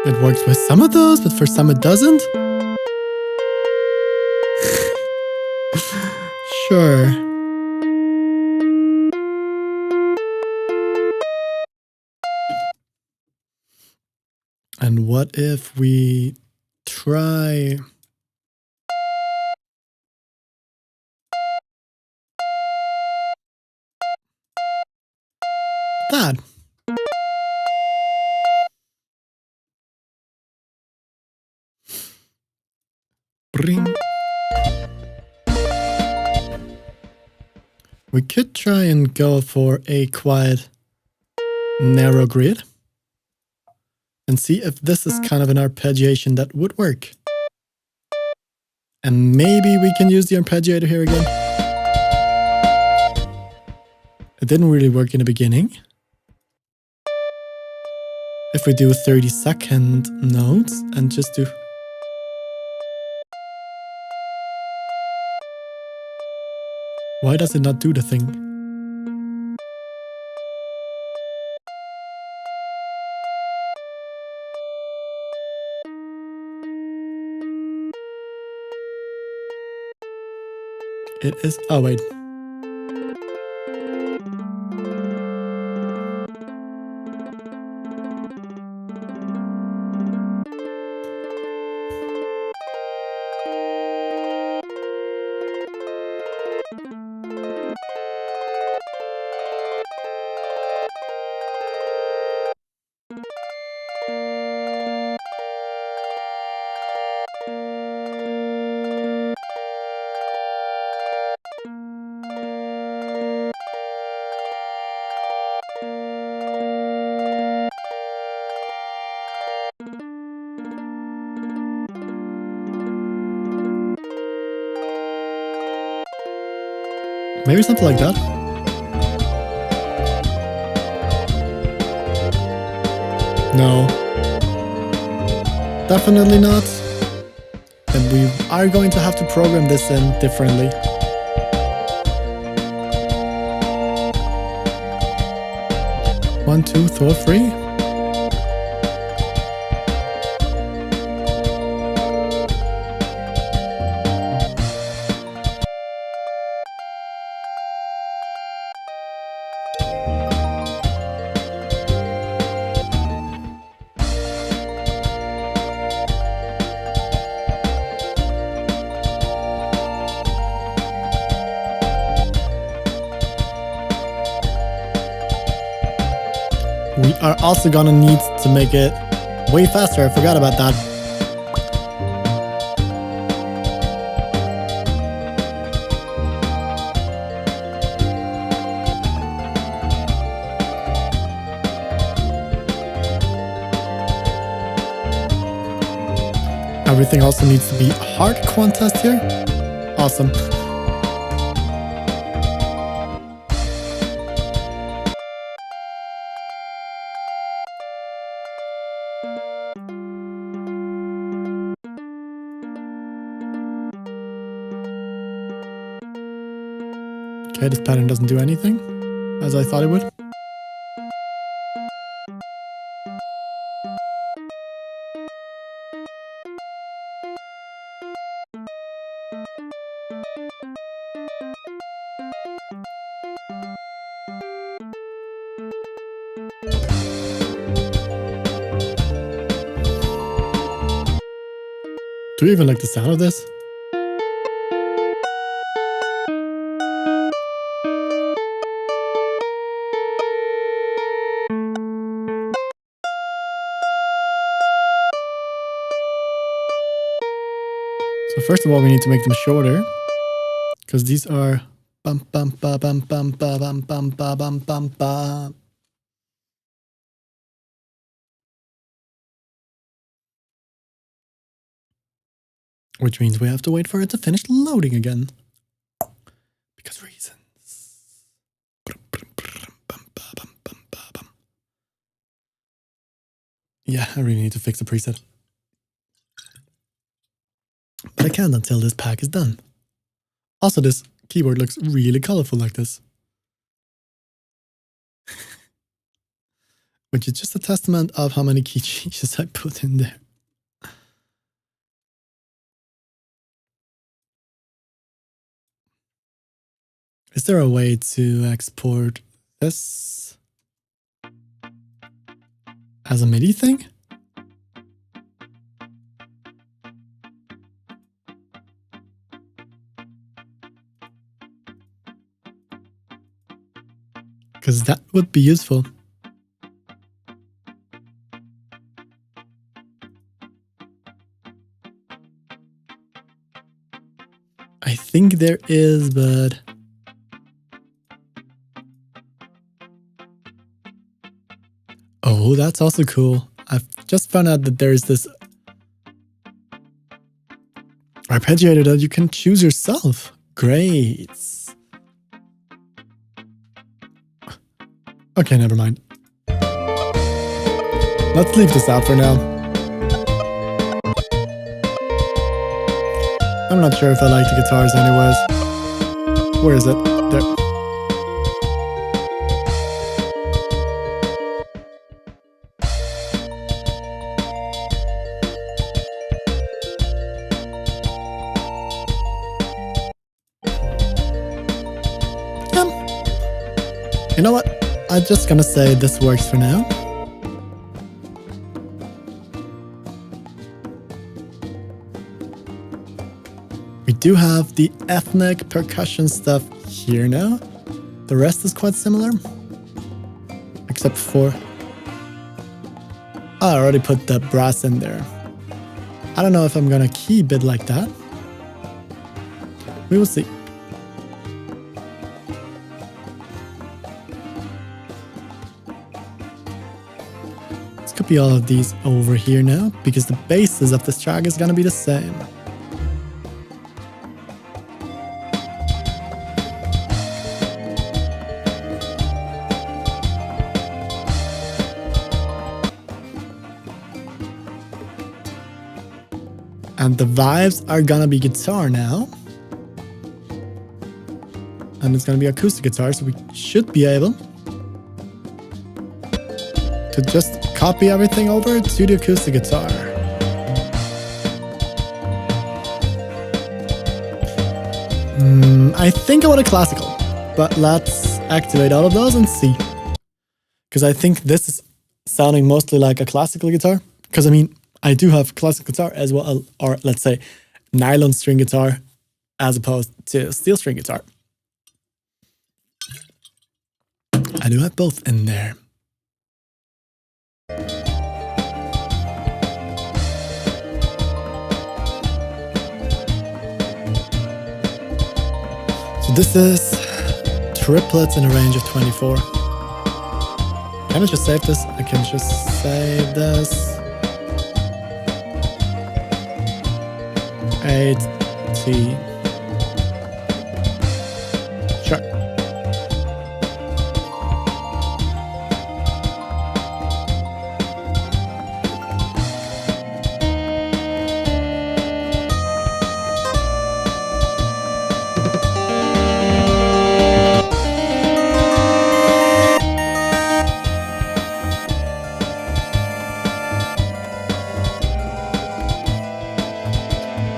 A: It works with some of those, but for some it doesn't. Sure. And what if we try that? Bring. We could try and go for a quiet narrow grid and see if this is kind of an arpeggiation that would work. And maybe we can use the arpeggiator here again. It didn't really work in the beginning. If we do 30-second notes and just do... Why does it not do the thing? It is... Oh, wait. Maybe something like that. No. Definitely not. And we are going to have to program this in differently. One, two, three. We are also gonna need to make it way faster. I forgot about that. Everything also needs to be hard quantized here. Awesome. Okay, this pattern doesn't do anything, as I thought it would. Do you even like the sound of this? So first of all, we need to make them shorter, because these are bum bum ba bum bum ba bum bum ba bum bum ba. Which means we have to wait for it to finish loading again. Because reasons. Yeah, I really need to fix the preset. But I can't until this pack is done. Also, this keyboard looks really colorful like this. Which is just a testament of how many key changes I put in there. Is there a way to export this as a MIDI thing? Because that would be useful. I think there is, but... Oh, that's also cool. I've just found out that there is this arpeggiator that you can choose yourself. Great. Okay, never mind. Let's leave this out for now. I'm not sure if I like the guitars anyways. Where is it? There. You know what? I'm just gonna say this works for now. We do have the ethnic percussion stuff here now. The rest is quite similar. Except for... I already put the brass in there. I don't know if I'm gonna keep it like that. We will see. Let's copy all of these over here now, because the basis of this track is gonna be the same. And the vibes are gonna be guitar now. And it's gonna be acoustic guitar, so we should be able to just copy everything over to the acoustic guitar. I think I want a classical, but let's activate all of those and see. Because I think this is sounding mostly like a classical guitar. Because I mean, I do have classical guitar as well, or let's say nylon string guitar as opposed to steel string guitar. I do have both in there. So this is triplets in a range of 24. Can I just save this? I can just save this. 8T. Sure.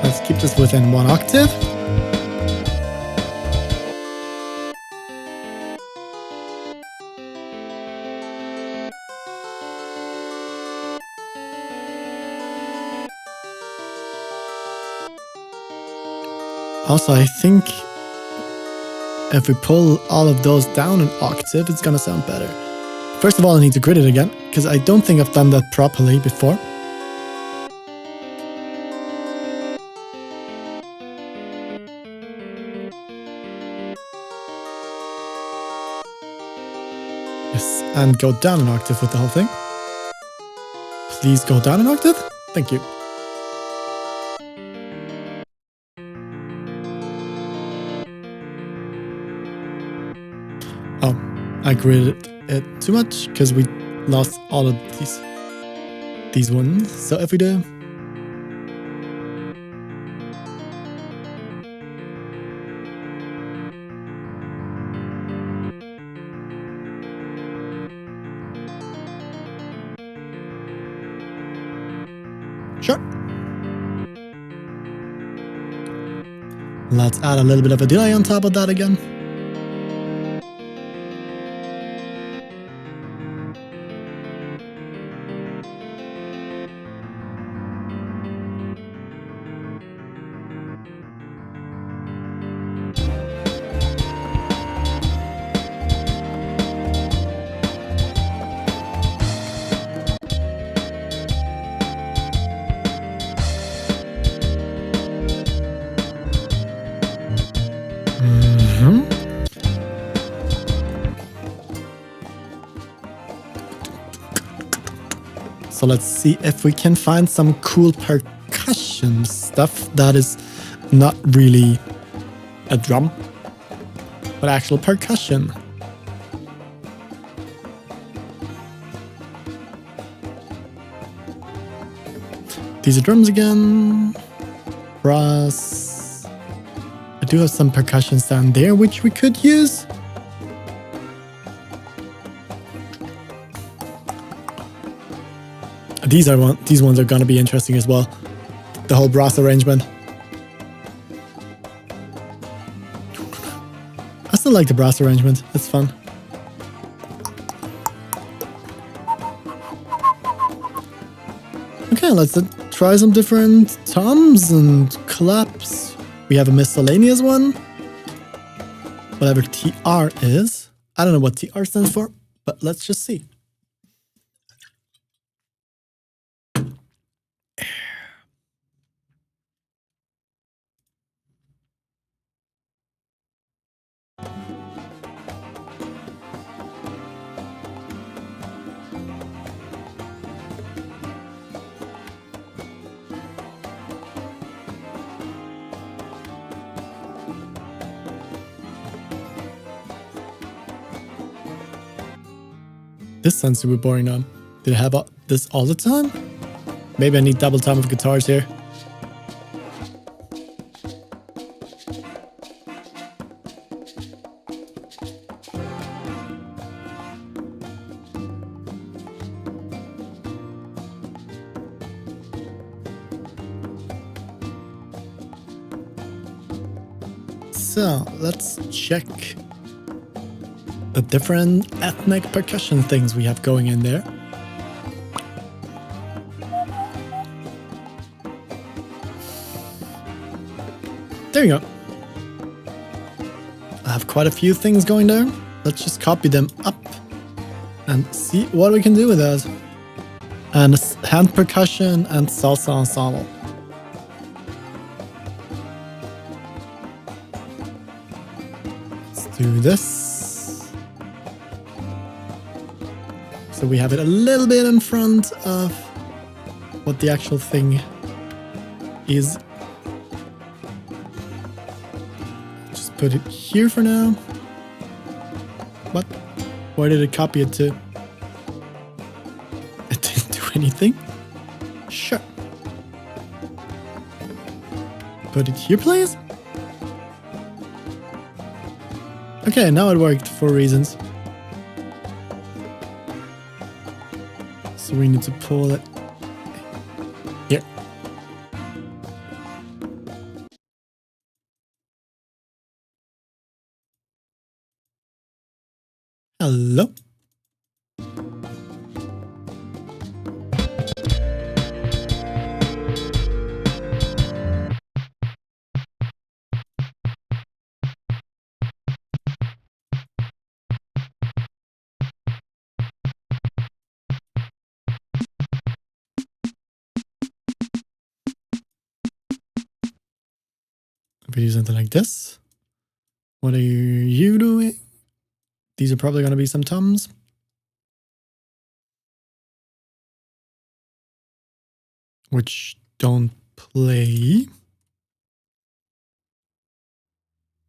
A: Let's keep this within 1 octave. Also, I think if we pull all of those down an octave, it's gonna sound better. First of all, I need to grid it again, because I don't think I've done that properly before. Yes, and go down an octave with the whole thing. Please go down an octave. Thank you. Oh, I gridded it too much because we lost all of these ones. So if we do, sure. Let's add a little bit of a delay on top of that again. So let's see if we can find some cool percussion stuff that is not really a drum, but actual percussion. These are drums again. Brass. I do have some percussions down there which we could use. These ones are gonna be interesting as well. The whole brass arrangement. I still like the brass arrangement. It's fun. Okay, let's try some different toms and claps. We have a miscellaneous one. Whatever TR is. I don't know what TR stands for, but let's just see. This sounds super boring now. Did I have this all the time? Maybe I need double time of guitars here. So let's check the different ethnic percussion things we have going in there. There you go. I have quite a few things going there. Let's just copy them up and see what we can do with that. And hand percussion and salsa ensemble. Let's do this. So we have it a little bit in front of what the actual thing is. Just put it here for now. What? Where did it copy it to? It didn't do anything? Sure. Put it here, please. Okay, now it worked for reasons. So we need to pull it here. Hello. If we do something like this. What are you doing? These are probably going to be some toms. Which don't play.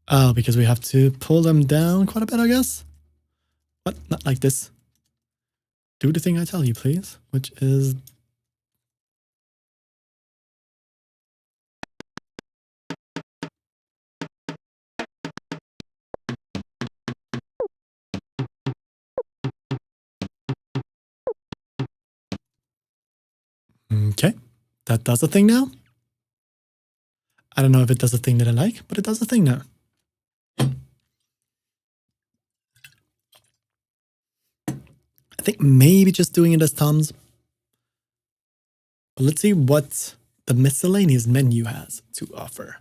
A: Oh, because we have to pull them down quite a bit, I guess. But not like this. Do the thing I tell you, please. Which is... Okay. That does a thing now. I don't know if it does a thing that I like, but it does a thing now. I think maybe just doing it as toms. But let's see what the miscellaneous menu has to offer.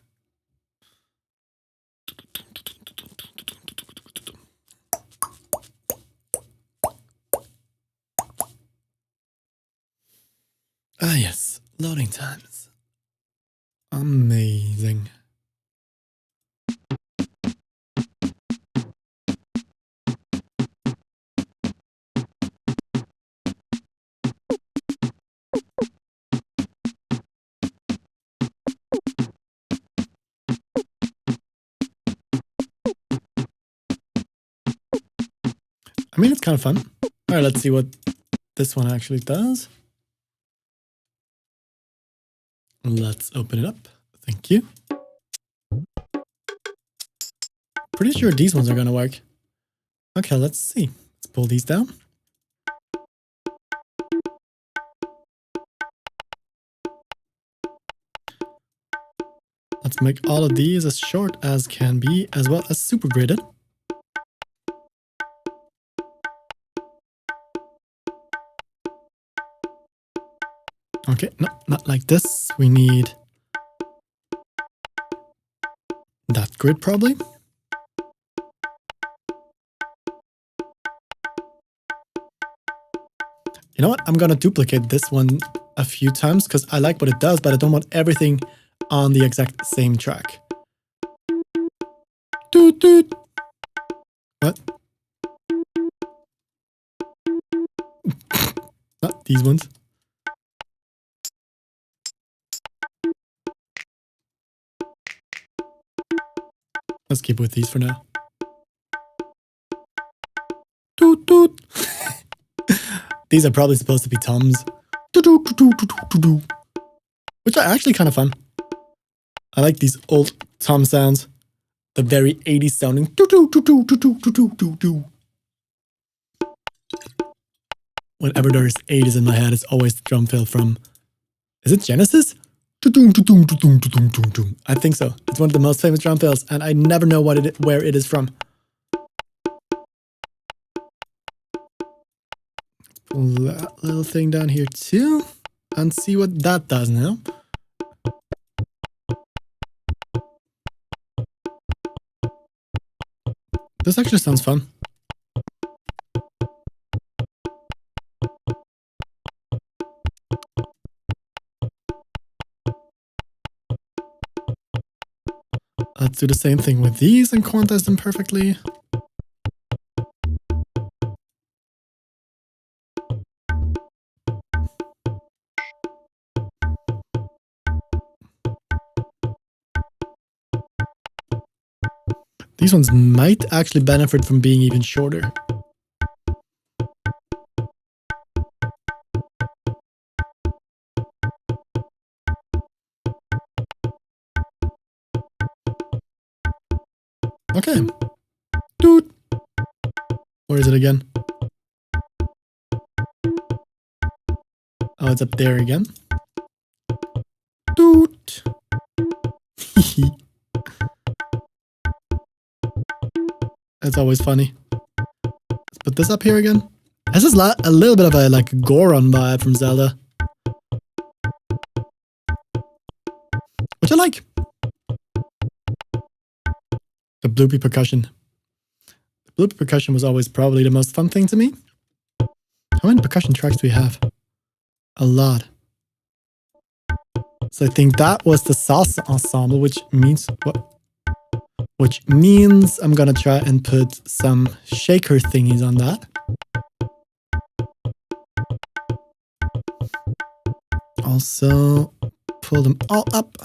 A: Ah yes, loading times. Amazing. I mean, it's kind of fun. All right, let's see what this one actually does. Let's open it up. Thank you. Pretty sure these ones are going to work. Okay, let's see. Let's pull these down. Let's make all of these as short as can be, as well as super gridded. Okay, no, not like this. We need that grid probably. You know what? I'm gonna duplicate this one a few times because I like what it does, but I don't want everything on the exact same track. Doot doot. What? Not these ones. Let's keep with these for now. Doot doot. These are probably supposed to be toms, which are actually kind of fun. I like these old tom sounds, the very 80s sounding. Whenever there's 80s in my head, it's always the drum fill from, is it Genesis? I think so. It's one of the most famous drum fills, and I never know where it is from. Pull that little thing down here too, and see what that does now. This actually sounds fun. Let's do the same thing with these and quantize them perfectly. These ones might actually benefit from being even shorter. Okay. Dude. Where is it again? Oh, it's up there again. Dude. That's always funny. Let's put this up here again. This is a little bit of a like Goron vibe from Zelda, which I like. The bloopy percussion. The bloopy percussion was always probably the most fun thing to me. How many percussion tracks do we have? A lot. So I think that was the salsa ensemble, which means what? Which means I'm gonna try and put some shaker thingies on that. Also, pull them all up.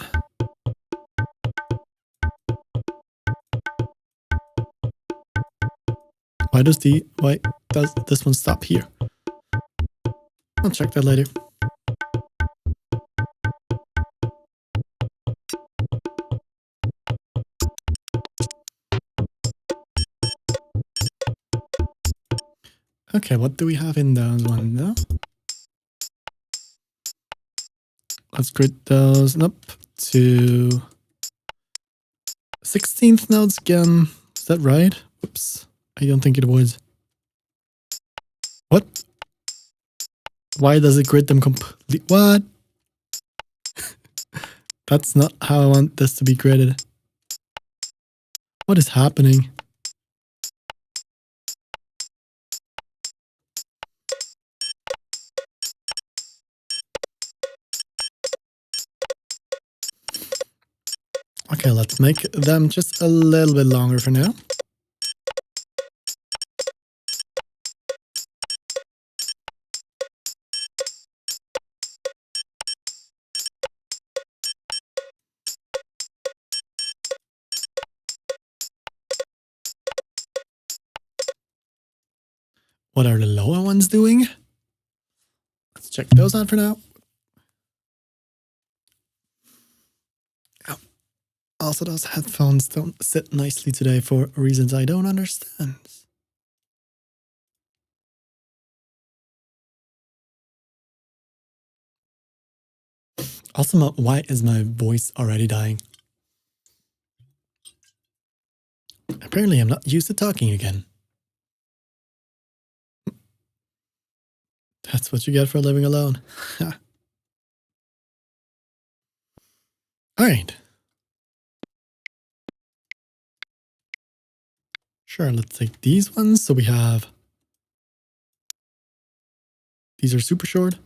A: Why does this one stop here? I'll check that later. Okay, what do we have in those ones now? Let's grid those up to 16th notes again. Is that right? Oops, I don't think it was. What? Why does it grid them complete? What? That's not how I want this to be gridded. What is happening? Okay, let's make them just a little bit longer for now. What are the lower ones doing? Let's check those out for now. Oh. Also, those headphones don't sit nicely today for reasons I don't understand. Also, why is my voice already dying? Apparently, I'm not used to talking again. That's what you get for living alone. All right. Sure, let's take these ones. So we have... These are super short.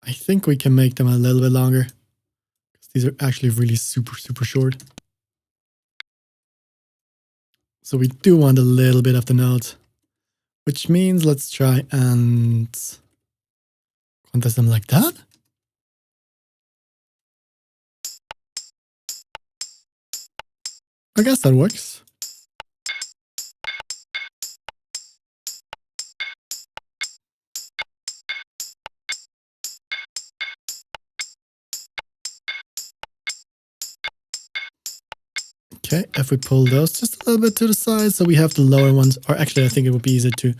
A: I think we can make them a little bit longer. These are actually really super, super short. So we do want a little bit of the note, which means let's try and quantize them like that. I guess that works. Okay, if we pull those just a little bit to the side, so we have the lower ones, or actually I think it would be easier to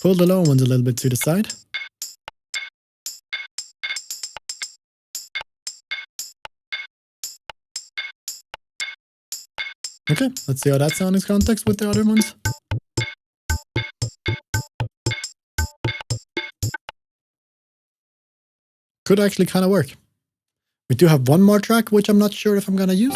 A: pull the lower ones a little bit to the side. Okay, let's see how that sounds in context with the other ones. Could actually kind of work. We do have one more track, which I'm not sure if I'm gonna use.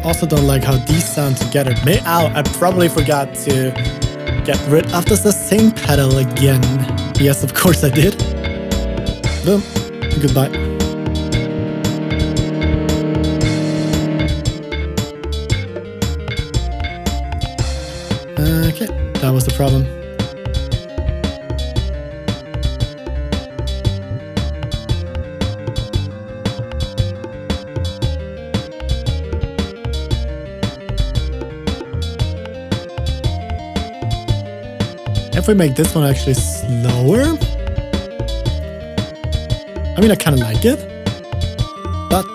A: I also don't like how these sound together. I probably forgot to get rid of the sustain pedal again. Yes, of course I did. Boom. Goodbye. Okay, that was the problem. If we make this one actually slower, I mean, I kind of like it, but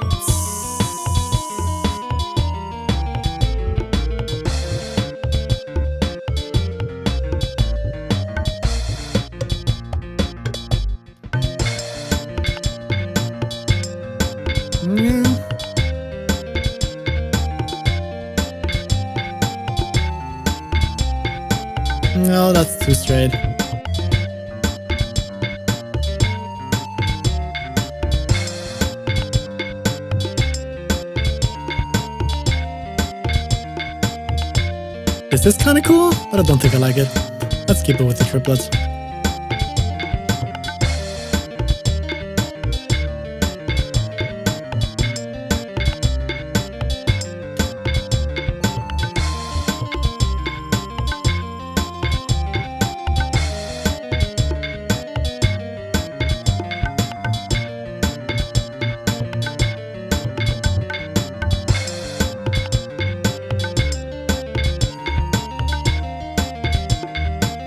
A: no, that's too straight. Is this kind of cool? But I don't think I like it. Let's keep it with the triplets.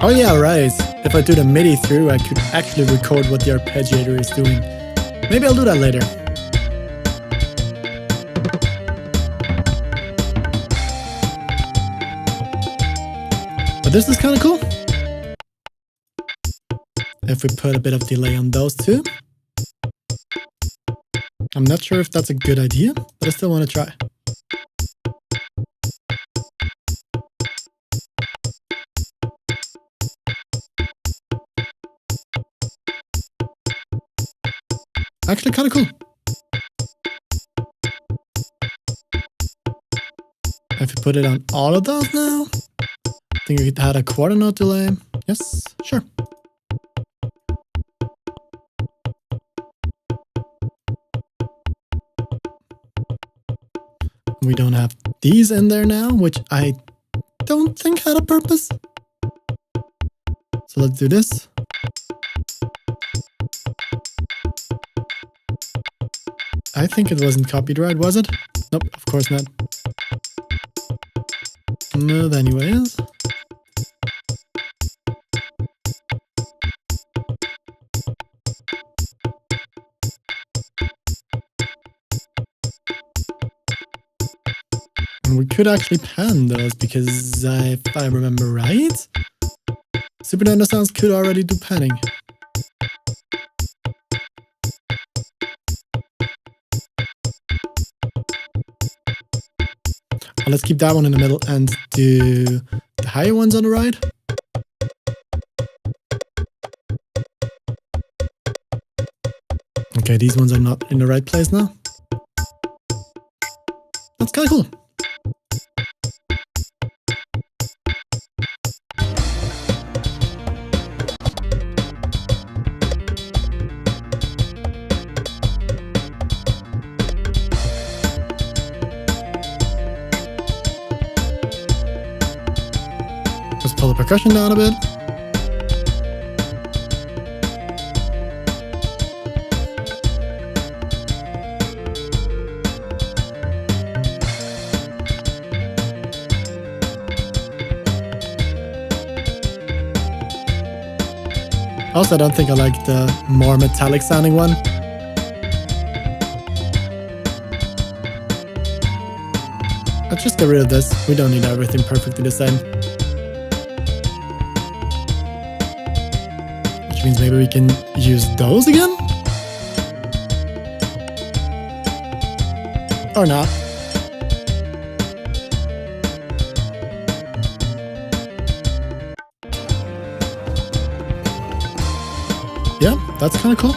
A: Oh yeah, right. If I do the MIDI through, I could actually record what the arpeggiator is doing. Maybe I'll do that later. But this is kind of cool. If we put a bit of delay on those two. I'm not sure if that's a good idea, but I still want to try. Actually kind of cool. If you put it on all of those now, I think we had a quarter note delay. Yes, sure. We don't have these in there now, which I don't think had a purpose. So let's do this. I think it wasn't copied right, was it? Nope, of course not. No, anyways. And we could actually pan those because if I remember right, Super Nintendo Sounds could already do panning. Well, let's keep that one in the middle and do the higher ones on the right. Okay, these ones are not in the right place now. That's kind of cool. percussion down a bit. Also, I don't think I like the more metallic sounding one. Let's just get rid of this. We don't need everything perfectly the same. Which means maybe we can use those again? Or not. Yeah, that's kind of cool.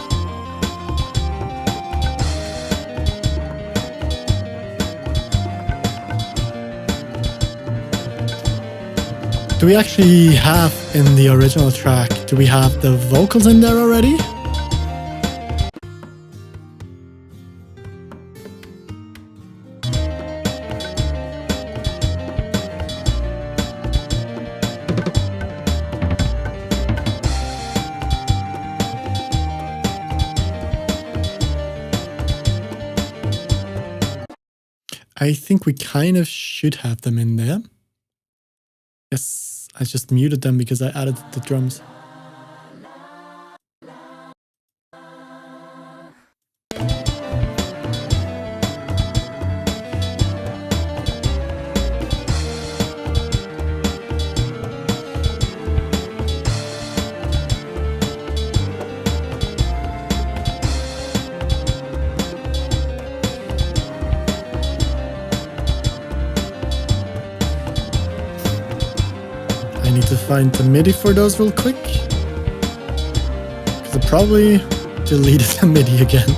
A: Do we actually have in the original track, do we have the vocals in there already? I think we kind of should have them in there. Yes, I just muted them because I added the drums. I need to find the MIDI for those real quick. Because I probably deleted the MIDI again.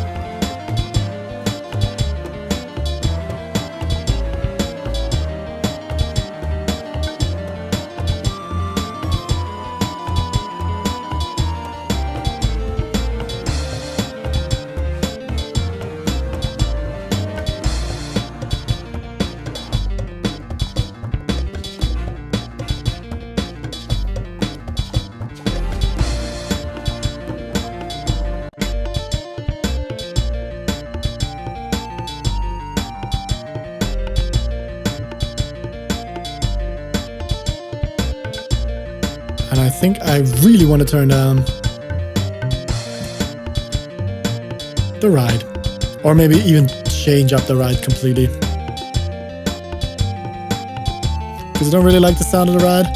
A: And I think I really want to turn down the ride. Or maybe even change up the ride completely. Because I don't really like the sound of the ride.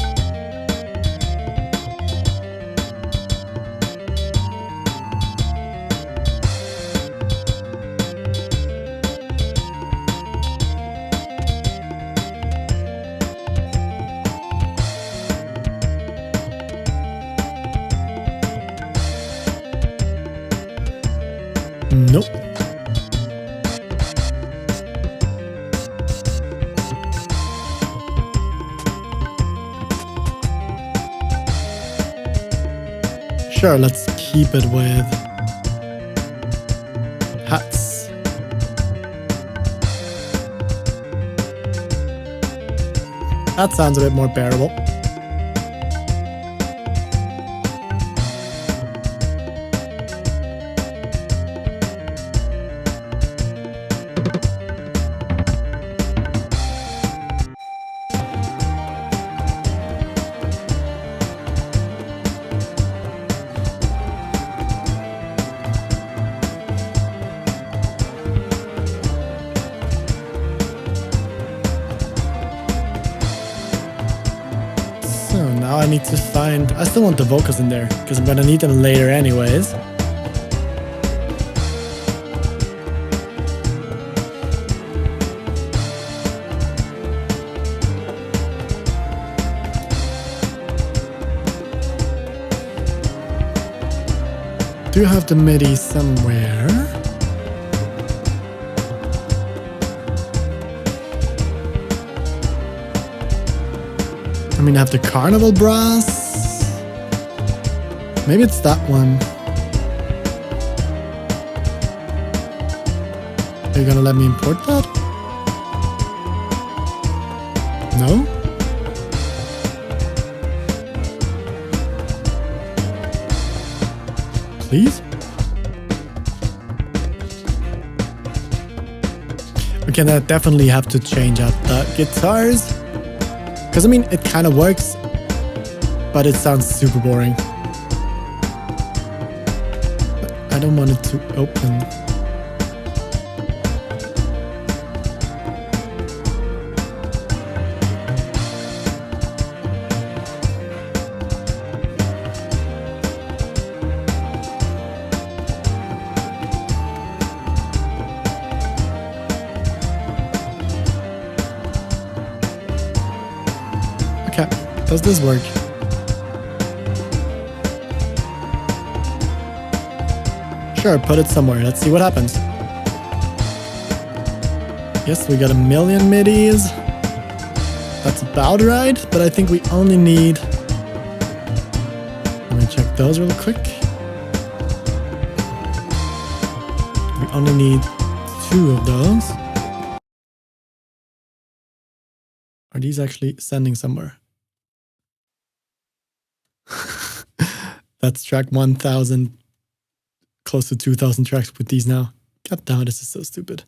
A: Nope. Sure, let's keep it with hats. That sounds a bit more bearable. Now I need to find... I still want the vocals in there, because I'm gonna need them later anyways. Do have the MIDI somewhere. I mean, I have the carnival brass. Maybe it's that one. Are you gonna let me import that? No? these. We're gonna definitely have to change up the guitars. Because I mean, it kind of works, but it sounds super boring. But I don't want it to open. Okay, does this work? Sure, put it somewhere. Let's see what happens. Yes, we got a million midis. That's about right, but I think we only need... Let me check those real quick. We only need 2 of those. Are these actually sending somewhere? That's track 1000, close to 2000 tracks with these now. God damn it, this is so stupid.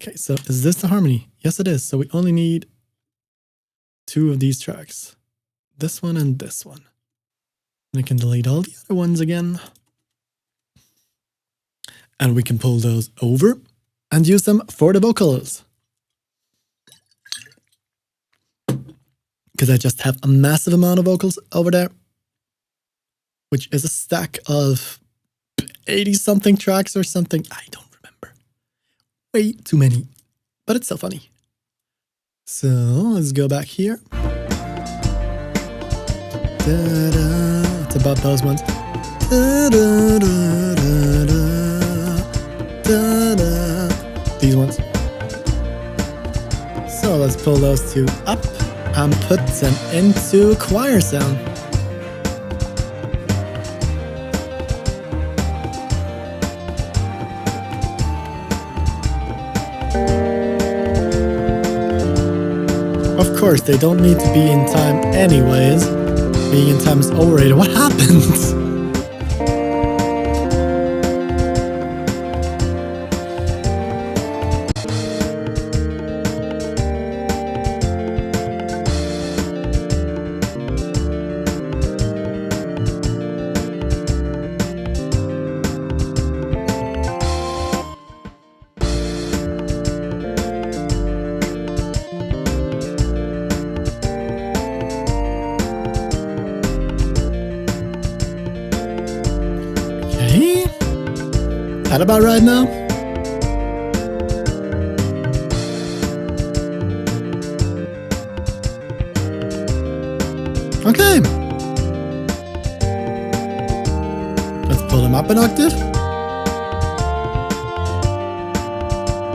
A: Okay, so is this the harmony? Yes, it is. So we only need 2 of these tracks. This one and this one. And I can delete all the other ones again. And we can pull those over and use them for the vocals. Because I just have a massive amount of vocals over there, which is a stack of 80-something tracks or something. I don't remember. Way too many, but it's so funny. So let's go back here. It's about those ones. These ones. So let's pull those 2 up and put them into choir sound. Of course, they don't need to be in time anyways. Being in time is overrated. What happened? That about right now? Okay. Let's pull them up an octave.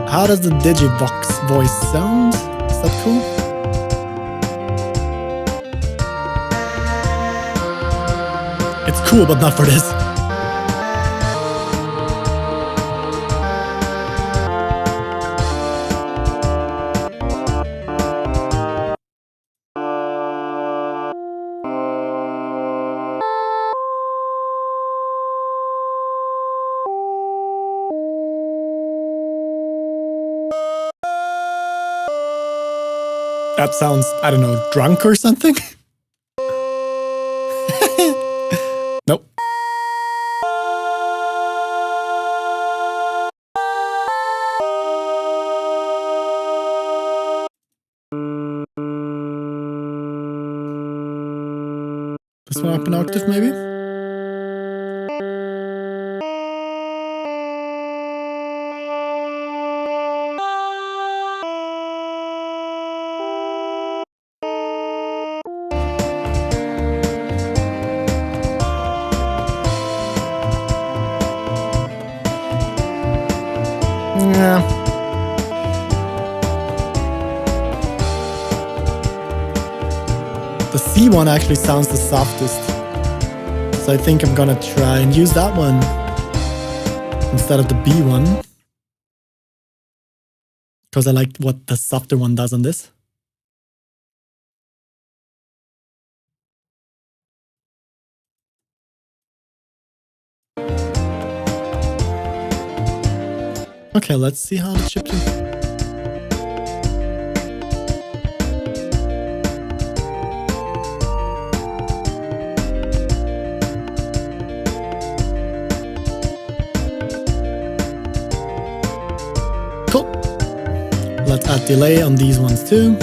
A: How does the Digivox voice sound? Is that cool? It's cool, but not for this. That sounds, I don't know, drunk or something? Nope. This one up an octave, maybe? Yeah. The C one actually sounds the softest. So I think I'm gonna try and use that one instead of the B one. Because I like what the softer one does on this. Okay, let's see how the chiptune. Cool. Let's add delay on these ones too.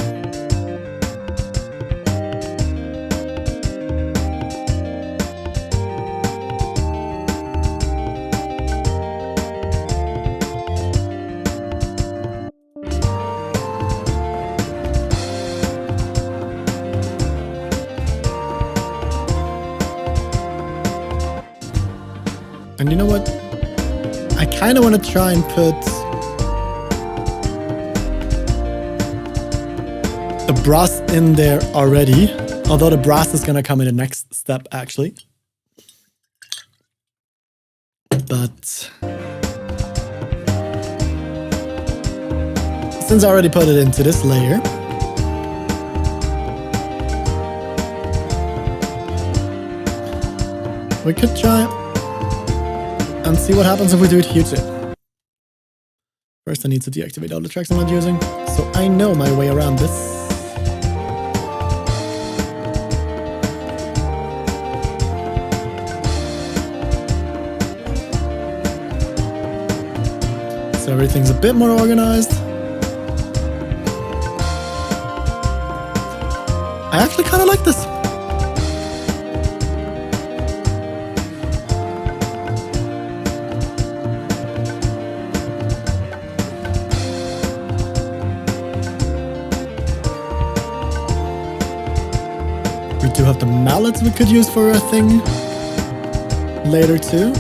A: And you know what? I kind of want to try and put the brass in there already, although the brass is going to come in the next step actually. But since I already put it into this layer, we could try and see what happens if we do it here too. First I need to deactivate all the tracks I'm not using, so I know my way around this. So everything's a bit more organized. I actually kind of like this. We do have the mallets we could use for a thing later too.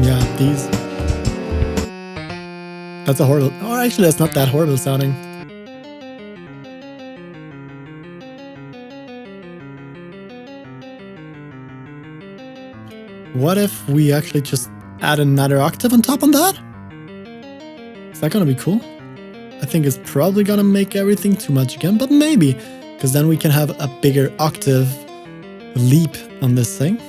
A: Yeah, these. That's a horrible, or actually that's not that horrible sounding. What if we actually just add another octave on top on that? Is that gonna be cool? I think it's probably gonna make everything too much again, but maybe, because then we can have a bigger octave leap on this thing.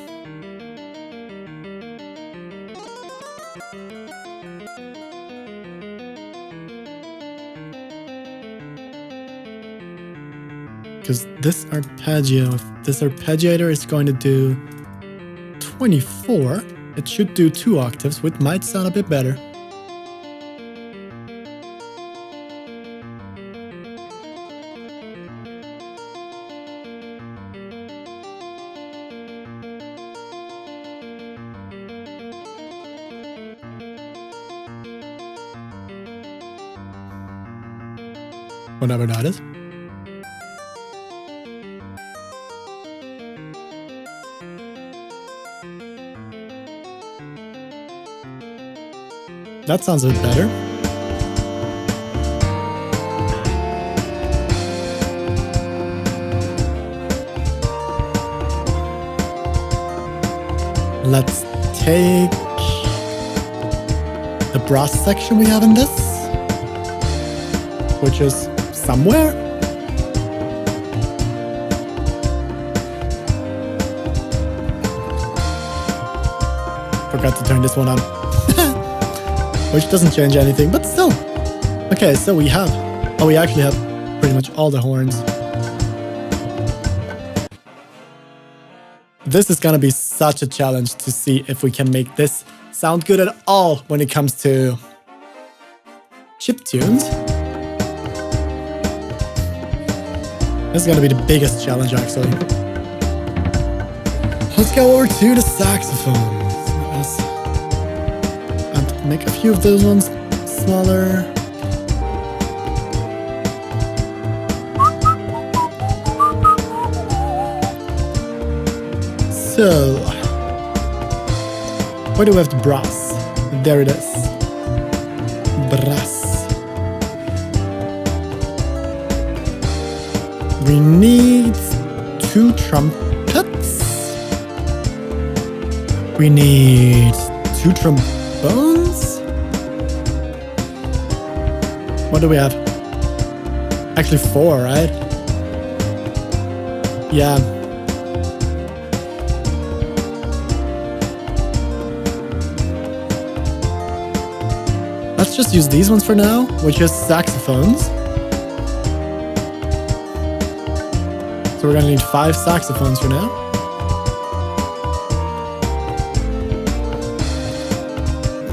A: Because this arpeggiator is going to do 24. It should do 2 octaves, which might sound a bit better. Whatever that is. That sounds a bit better. Let's take the brass section we have in this, which is somewhere. Forgot to turn this one on. Which doesn't change anything, but still. Okay, so we actually have pretty much all the horns. This is gonna be such a challenge to see if we can make this sound good at all when it comes to chiptunes. This is gonna be the biggest challenge actually. Let's go over to the saxophone. And make a few of those ones smaller. So, where do we have the brass? There it is. Brass. We need 2 trumpets. We need 2 trombones. What do we have? Actually 4, right? Yeah. Let's just use these ones for now, which is saxophones. So we're gonna need 5 saxophones for now.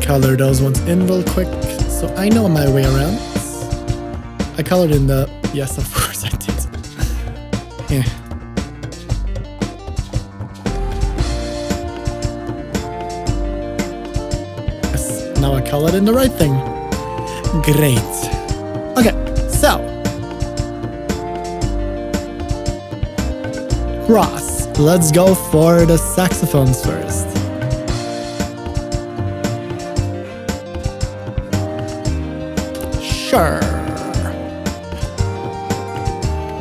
A: Color those ones in real quick, so I know my way around. I colored in the... Yes, of course I did. Yeah. Yes, now I colored in the right thing. Great. Okay, so. Cross. Let's go for the saxophones first. Sure.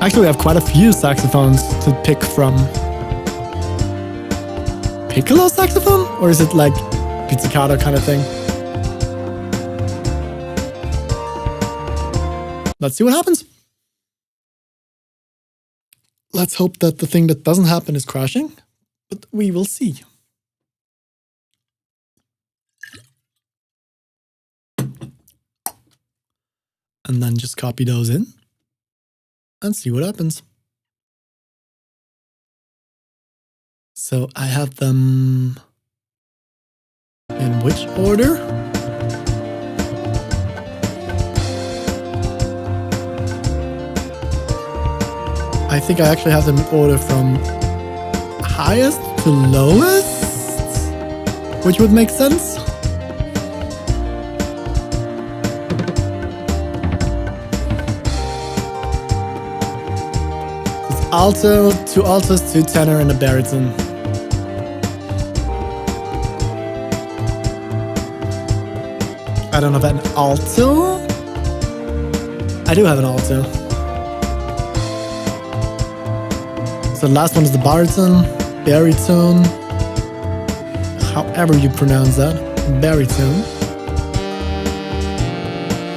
A: Actually, we have quite a few saxophones to pick from. Piccolo saxophone? Or is it like pizzicato kind of thing? Let's see what happens. Let's hope that the thing that doesn't happen is crashing, but we will see. And then just copy those in and see what happens. So I have them in which order? I think I actually have them in order from highest to lowest, which would make sense. It's alto, 2 altos, 2 tenor, and a baritone. I don't have an alto. I do have an alto. So the last one is the baritone, however you pronounce that, baritone.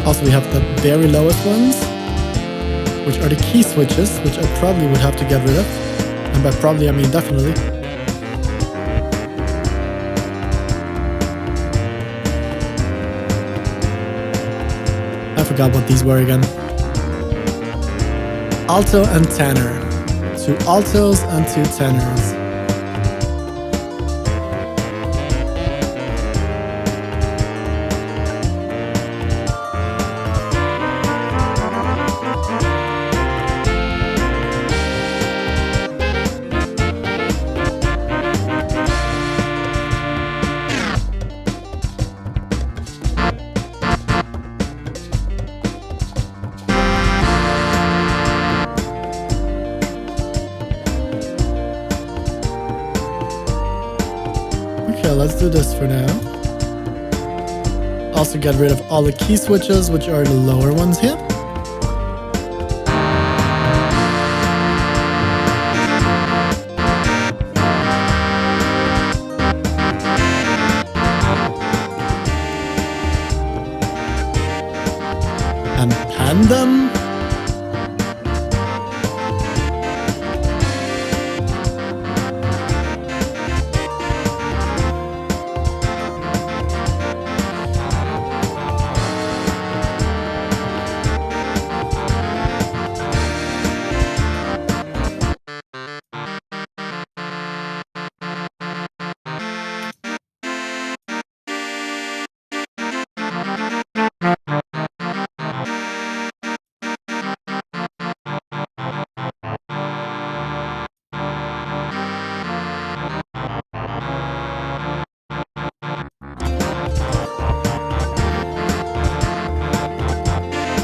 A: Also we have the very lowest ones, which are the key switches, which I probably would have to get rid of. And by probably I mean definitely. I forgot what these were again. Alto and tenor. 2 altos and 2 tenors. Okay, let's do this for now. Also get rid of all the key switches, which are the lower ones here. And pan them.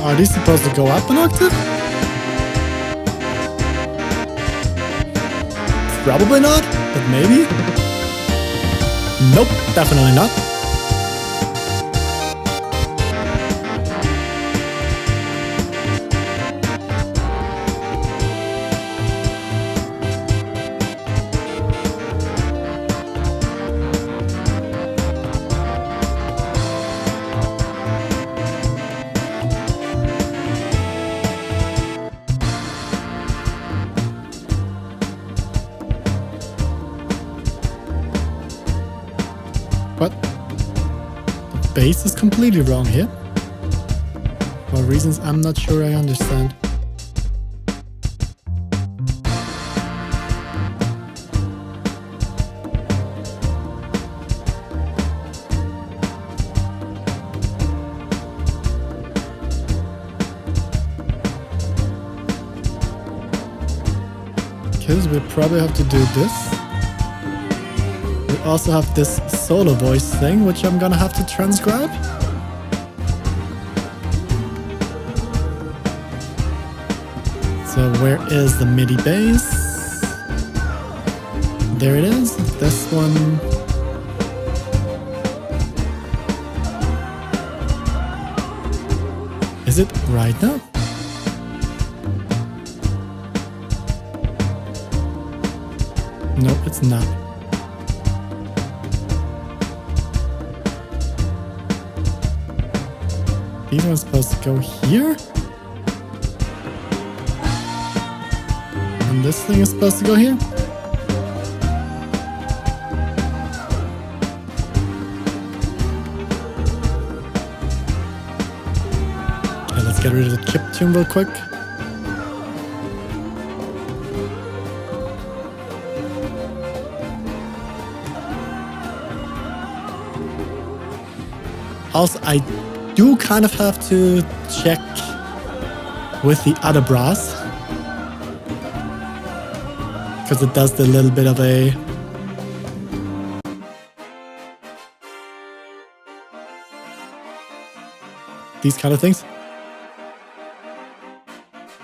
A: Are these supposed to go up an octave? Probably not, but maybe. Nope, definitely not. bass is completely wrong here. For reasons I'm not sure I understand. Because we probably have to do this. We also have this solo voice thing, which I'm gonna have to transcribe. So where is the MIDI bass? There it is. This one. Is it right now? No, it's not. These ones supposed to go here. And this thing is supposed to go here. Okay, let's get rid of the chiptune real quick. Also, I do kind of have to check with the other brass, because it does the little bit of a these kind of things.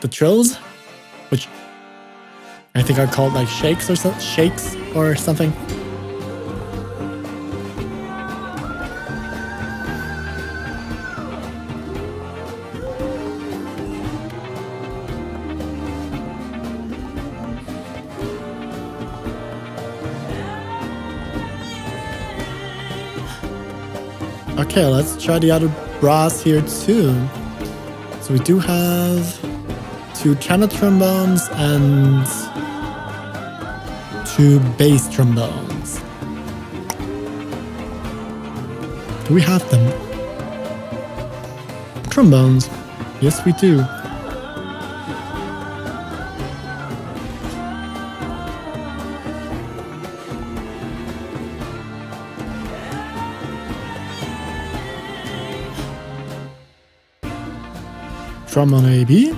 A: The trills, which I think are called like shakes or something. Okay, let's try the other brass here too. So we do have 2 tenor trombones and 2 bass trombones. Do we have them? Trombones. Yes, we do. Trombone AB.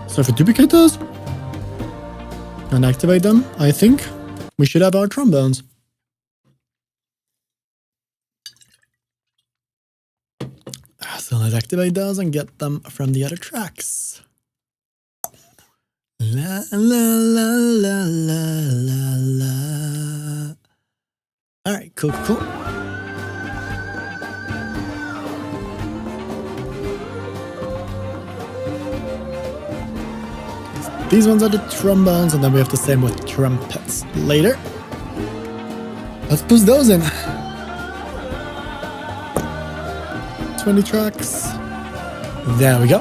A: So if we duplicate those and activate them, I think we should have our trombones. So let's activate those and get them from the other tracks. La la la la la la la. All right, cool. These ones are the trombones, and then we have the same with trumpets later. Let's boost those in. 20 tracks. There we go.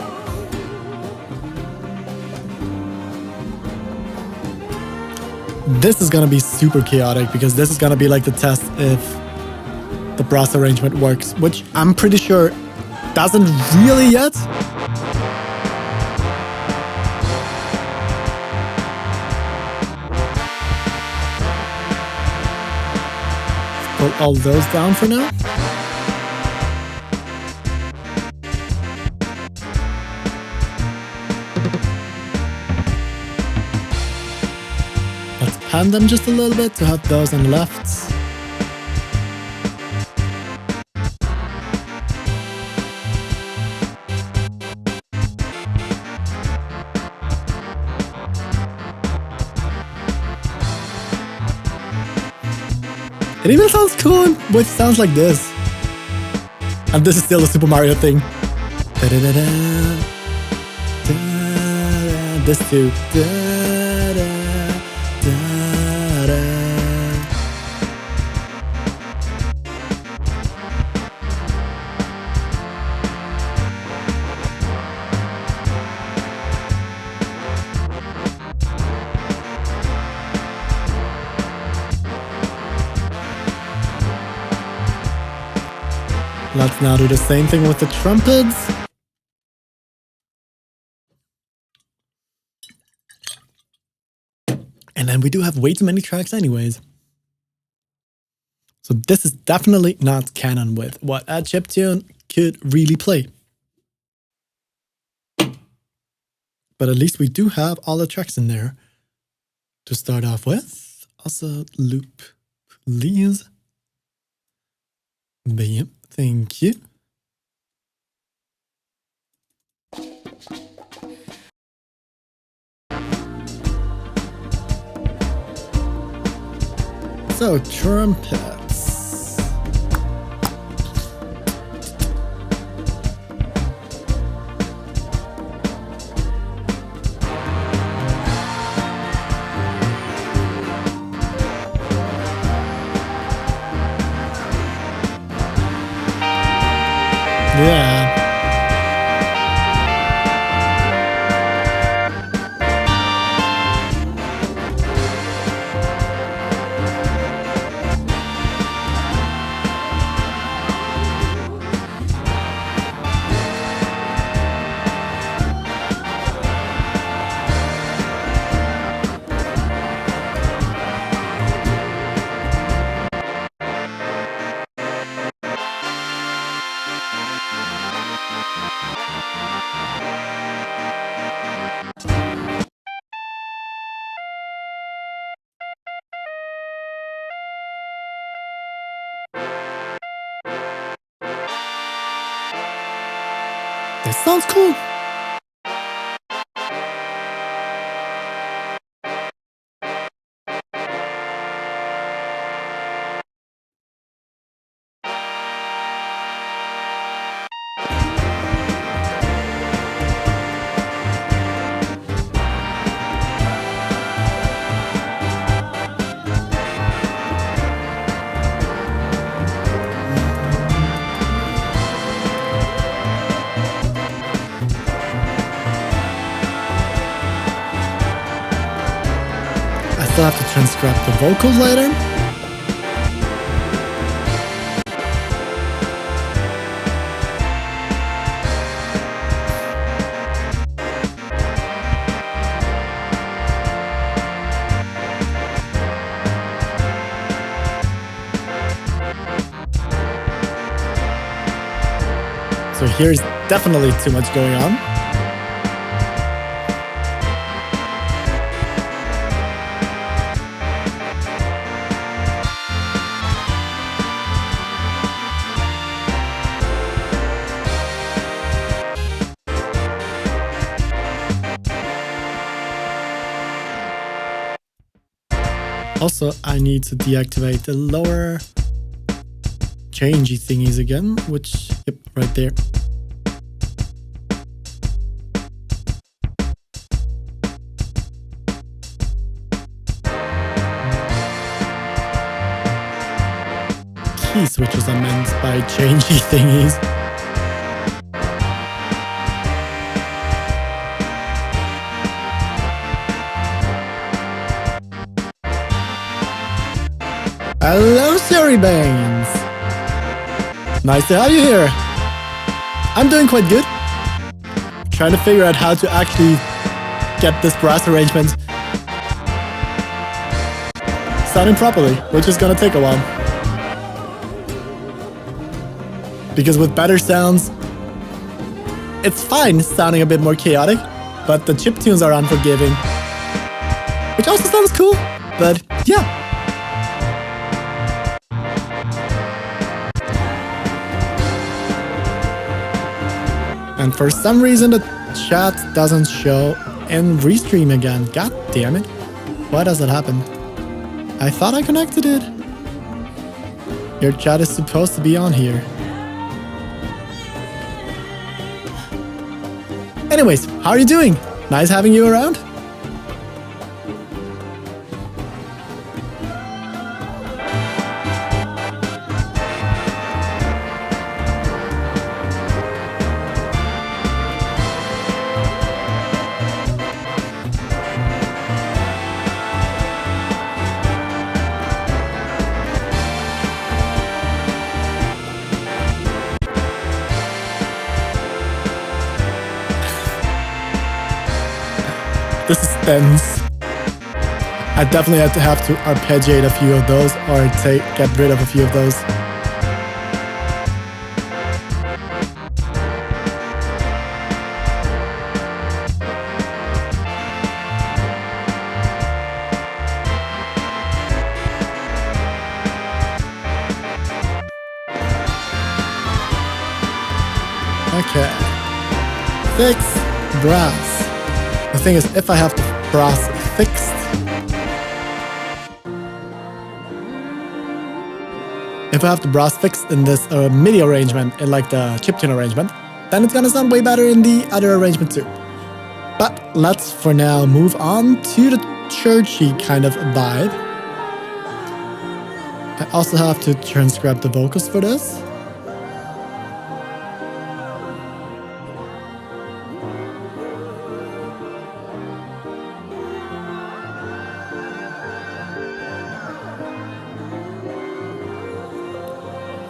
A: This is gonna be super chaotic because this is gonna be like the test if the brass arrangement works, which I'm pretty sure doesn't really yet. Pull all those down for now. Let's pan them just a little bit to have those on the left. It even sounds cool with sounds like this. And this is still a Super Mario thing. Da -da -da -da. Da -da. This too. Da -da. Da -da. Let's now do the same thing with the trumpets. And then we do have way too many tracks anyways. So this is definitely not canon with what a chiptune could really play. But at least we do have all the tracks in there to start off with. Also loop, please. Bam, thank you. So, trumpets. Yeah. That sounds cool. I still have to transcribe the vocals later. So here's definitely too much going on. Also, I need to deactivate the lower changey thingies again, which, yep, right there. Key switches are meant by changey thingies. Hello, Sherry Baines! Nice to have you here. I'm doing quite good. Trying to figure out how to actually get this brass arrangement sounding properly, which is gonna take a while. Because with better sounds, it's fine sounding a bit more chaotic, but the chiptunes are unforgiving. Which also sounds cool, but yeah. And for some reason the chat doesn't show in Restream again. God damn it. Why does that happen? I thought I connected it. Your chat is supposed to be on here. Anyways, how are you doing? Nice having you around. dense. I definitely have to arpeggiate a few of those or get rid of a few of those. Okay. Fix brass. The thing is, if I have the brass fixed, in this MIDI arrangement, in like the chiptune arrangement, then it's gonna sound way better in the other arrangement too. But let's for now move on to the churchy kind of vibe. I also have to transcribe the vocals for this.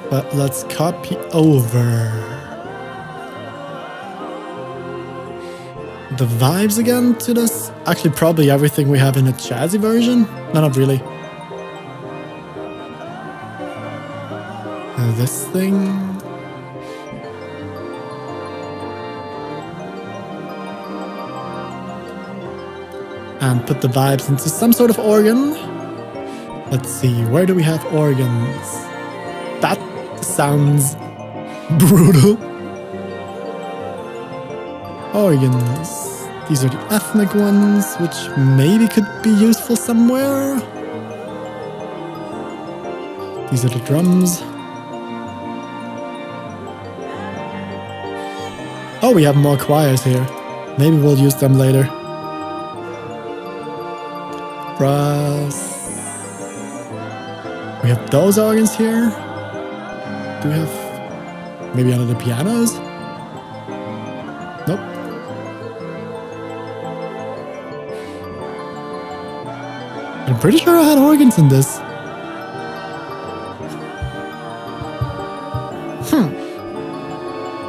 A: But let's copy over the vibes again to this. Actually, probably everything we have in a jazzy version. No, not really. This thing. And put the vibes into some sort of organ. Let's see, where do we have organs? That sounds brutal. Organs. These are the ethnic ones, which maybe could be useful somewhere. These are the drums. Oh, we have more choirs here. Maybe we'll use them later. Brass. We have those organs here. Do we have maybe under the pianos? Nope. I'm pretty sure I had organs in this.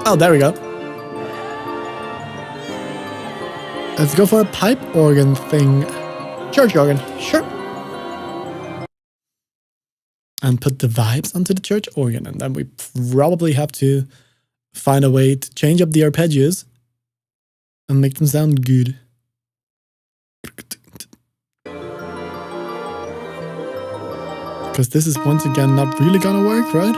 A: Oh, there we go. Let's go for a pipe organ thing. Church organ, sure. And put the vibes onto the church organ. And then we probably have to find a way to change up the arpeggios and make them sound good. Because this is once again not really gonna work, right?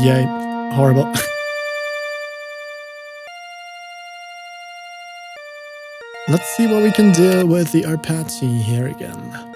A: Yay, horrible. Let's see what we can do with the arpeggio here again.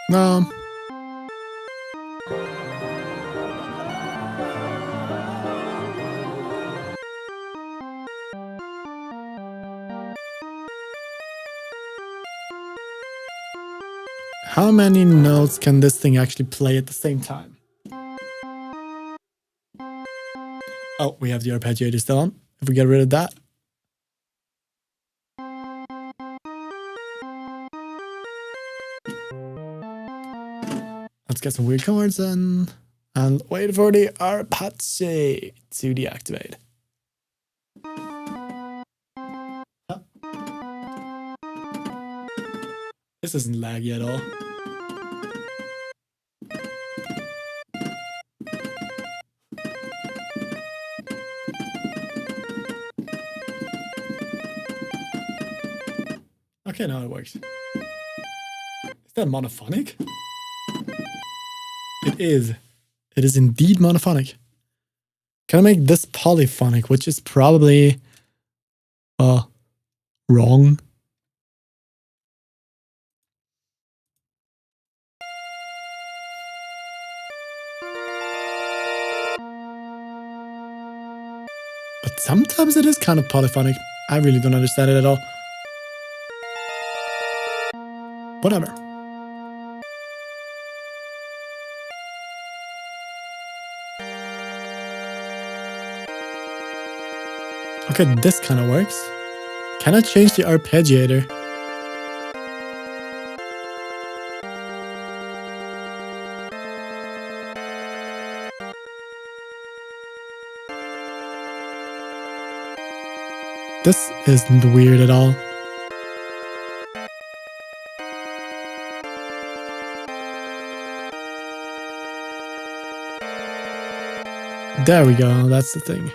A: No. How many notes can this thing actually play at the same time? Oh, we have the arpeggiator still on. If we get rid of that. Let's get some weird chords in and wait for the arpeggio to deactivate. Oh. This isn't laggy at all. Okay, now it works. Is that monophonic? It is. It is indeed monophonic. Can I make this polyphonic, which is probably wrong? sometimes it is kind of polyphonic. I really don't understand it at all. Whatever. Okay, this kind of works. Can I change the arpeggiator? This isn't weird at all. There we go, that's the thing.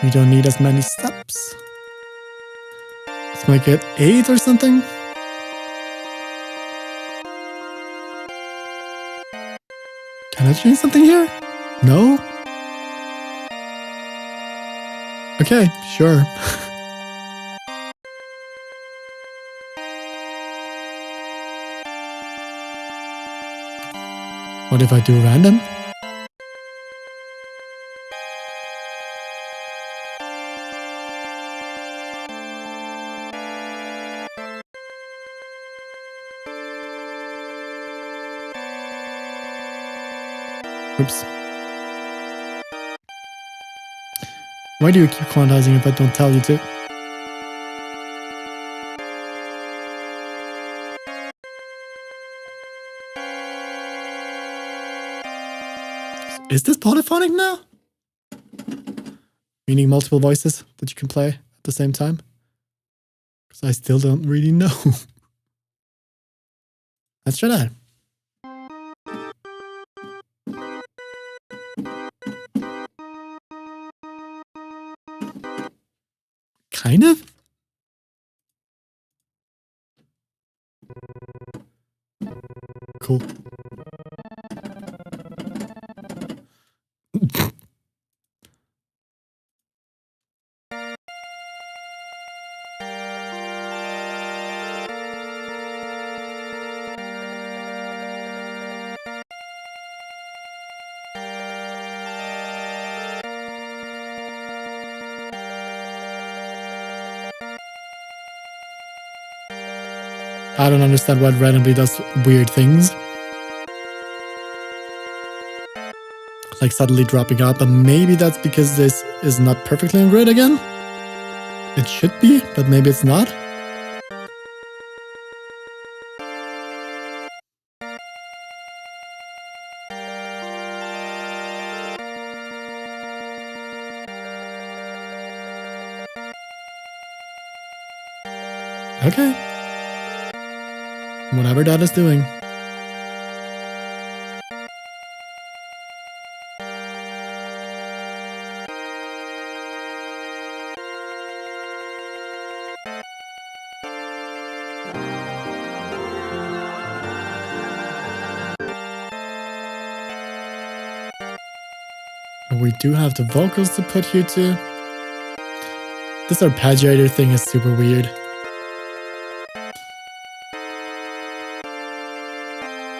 A: We don't need as many steps. Let's make it 8 or something. Can I change something here? No? Okay, sure. What if I do random? Oops. Why do you keep quantizing if I don't tell you to? Is this polyphonic now? Meaning multiple voices that you can play at the same time? Because I still don't really know. Let's try that. Kind of? Cool. I don't understand why it randomly does weird things. Like suddenly dropping out, but maybe that's because this is not perfectly on grid again. It should be, but maybe it's not. Okay. Whatever that is doing. We do have the vocals to put here too. This arpeggiator thing is super weird.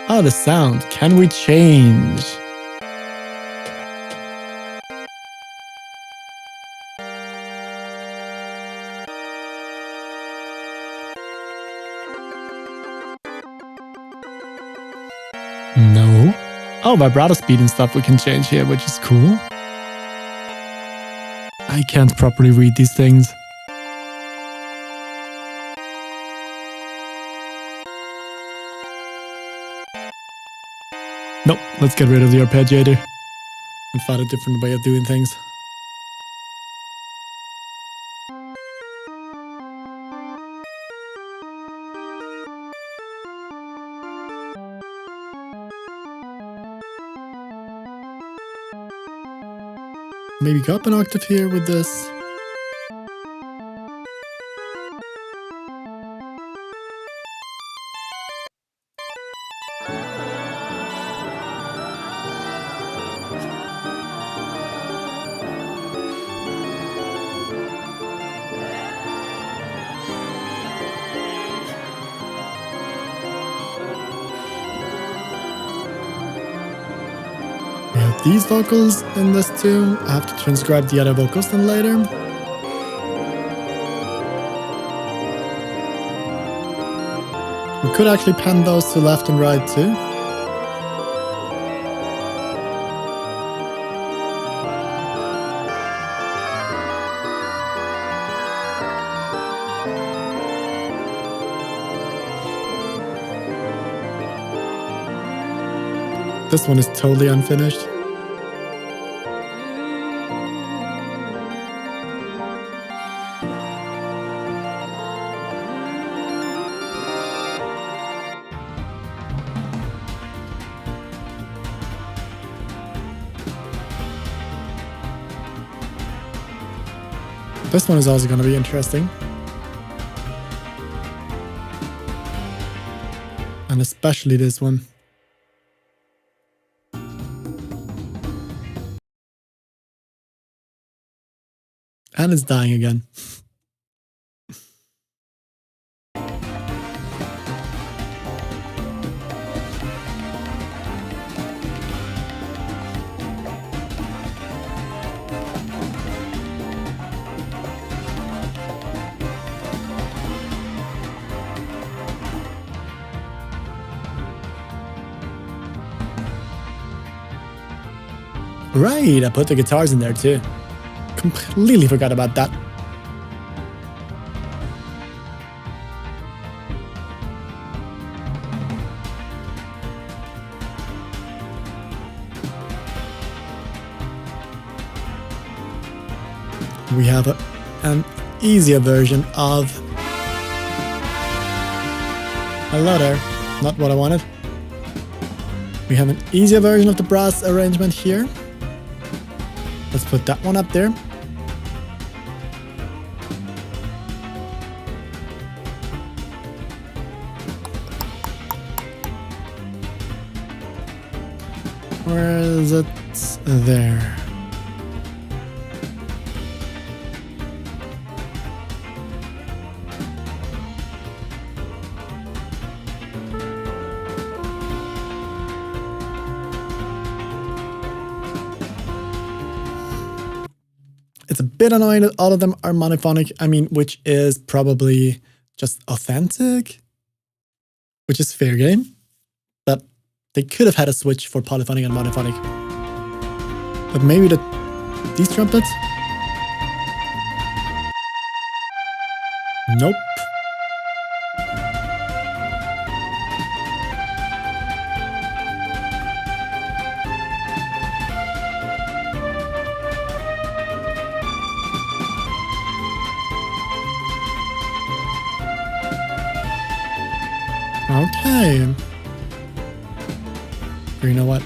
A: Oh, the sound. Can we change? No. Oh, vibrato speed and stuff we can change here, which is cool. I can't properly read these things. Nope, let's get rid of the arpeggiator and find a different way of doing things. Maybe go up an octave here with this. these vocals in this too. I have to transcribe the other vocals then later. We could actually pan those to left and right too. This one is totally unfinished. This one is also going to be interesting. And especially this one. And it's dying again. Right, I put the guitars in there too. Completely forgot about that. We have an easier version of... Hello there, not what I wanted. We have an easier version of the brass arrangement here. Let's put that one up there. Where is it? There. It's a bit annoying that all of them are monophonic. I mean, which is probably just authentic, which is fair game. But they could have had a switch for polyphonic and monophonic. But maybe these trumpets? Nope. Okay. Or you know what?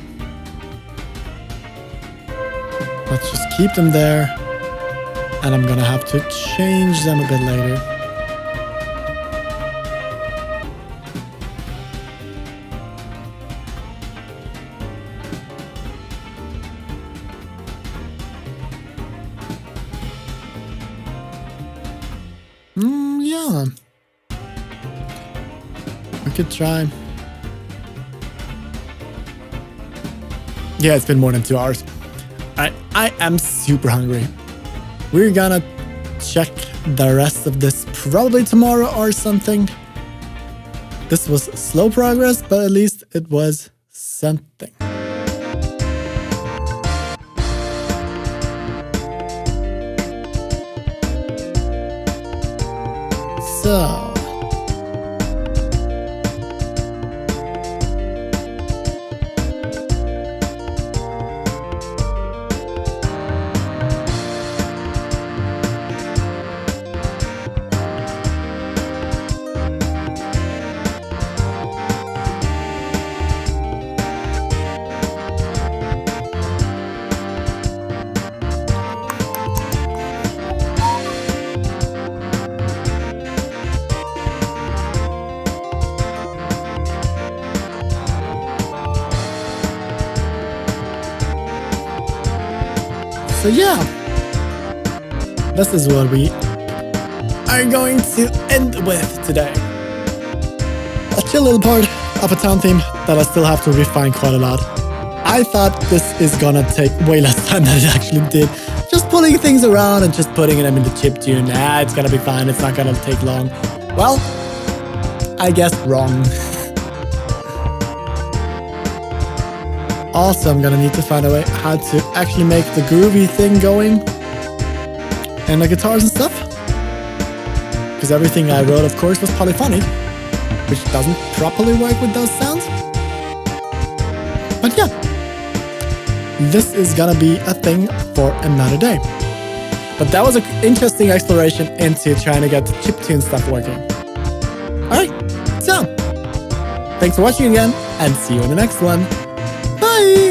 A: Let's just keep them there. And I'm gonna have to change them a bit later. Yeah. We could try. Yeah, it's been more than 2 hours. I am super hungry. We're gonna check the rest of this probably tomorrow or something. This was slow progress, but at least it was something. So... So yeah, this is what we are going to end with today. A chill little part of a town theme that I still have to refine quite a lot. I thought this is gonna take way less time than it actually did. Just pulling things around and just putting them into chiptune. It's gonna be fine. It's not gonna take long. Well, I guess wrong. Also, I'm gonna need to find a way how to actually make the groovy thing going and the guitars and stuff. Because everything I wrote, of course, was polyphonic, which doesn't properly work with those sounds. But yeah, this is gonna be a thing for another day. But that was an interesting exploration into trying to get the chiptune stuff working. Alright, so thanks for watching again, and see you in the next one. Bye!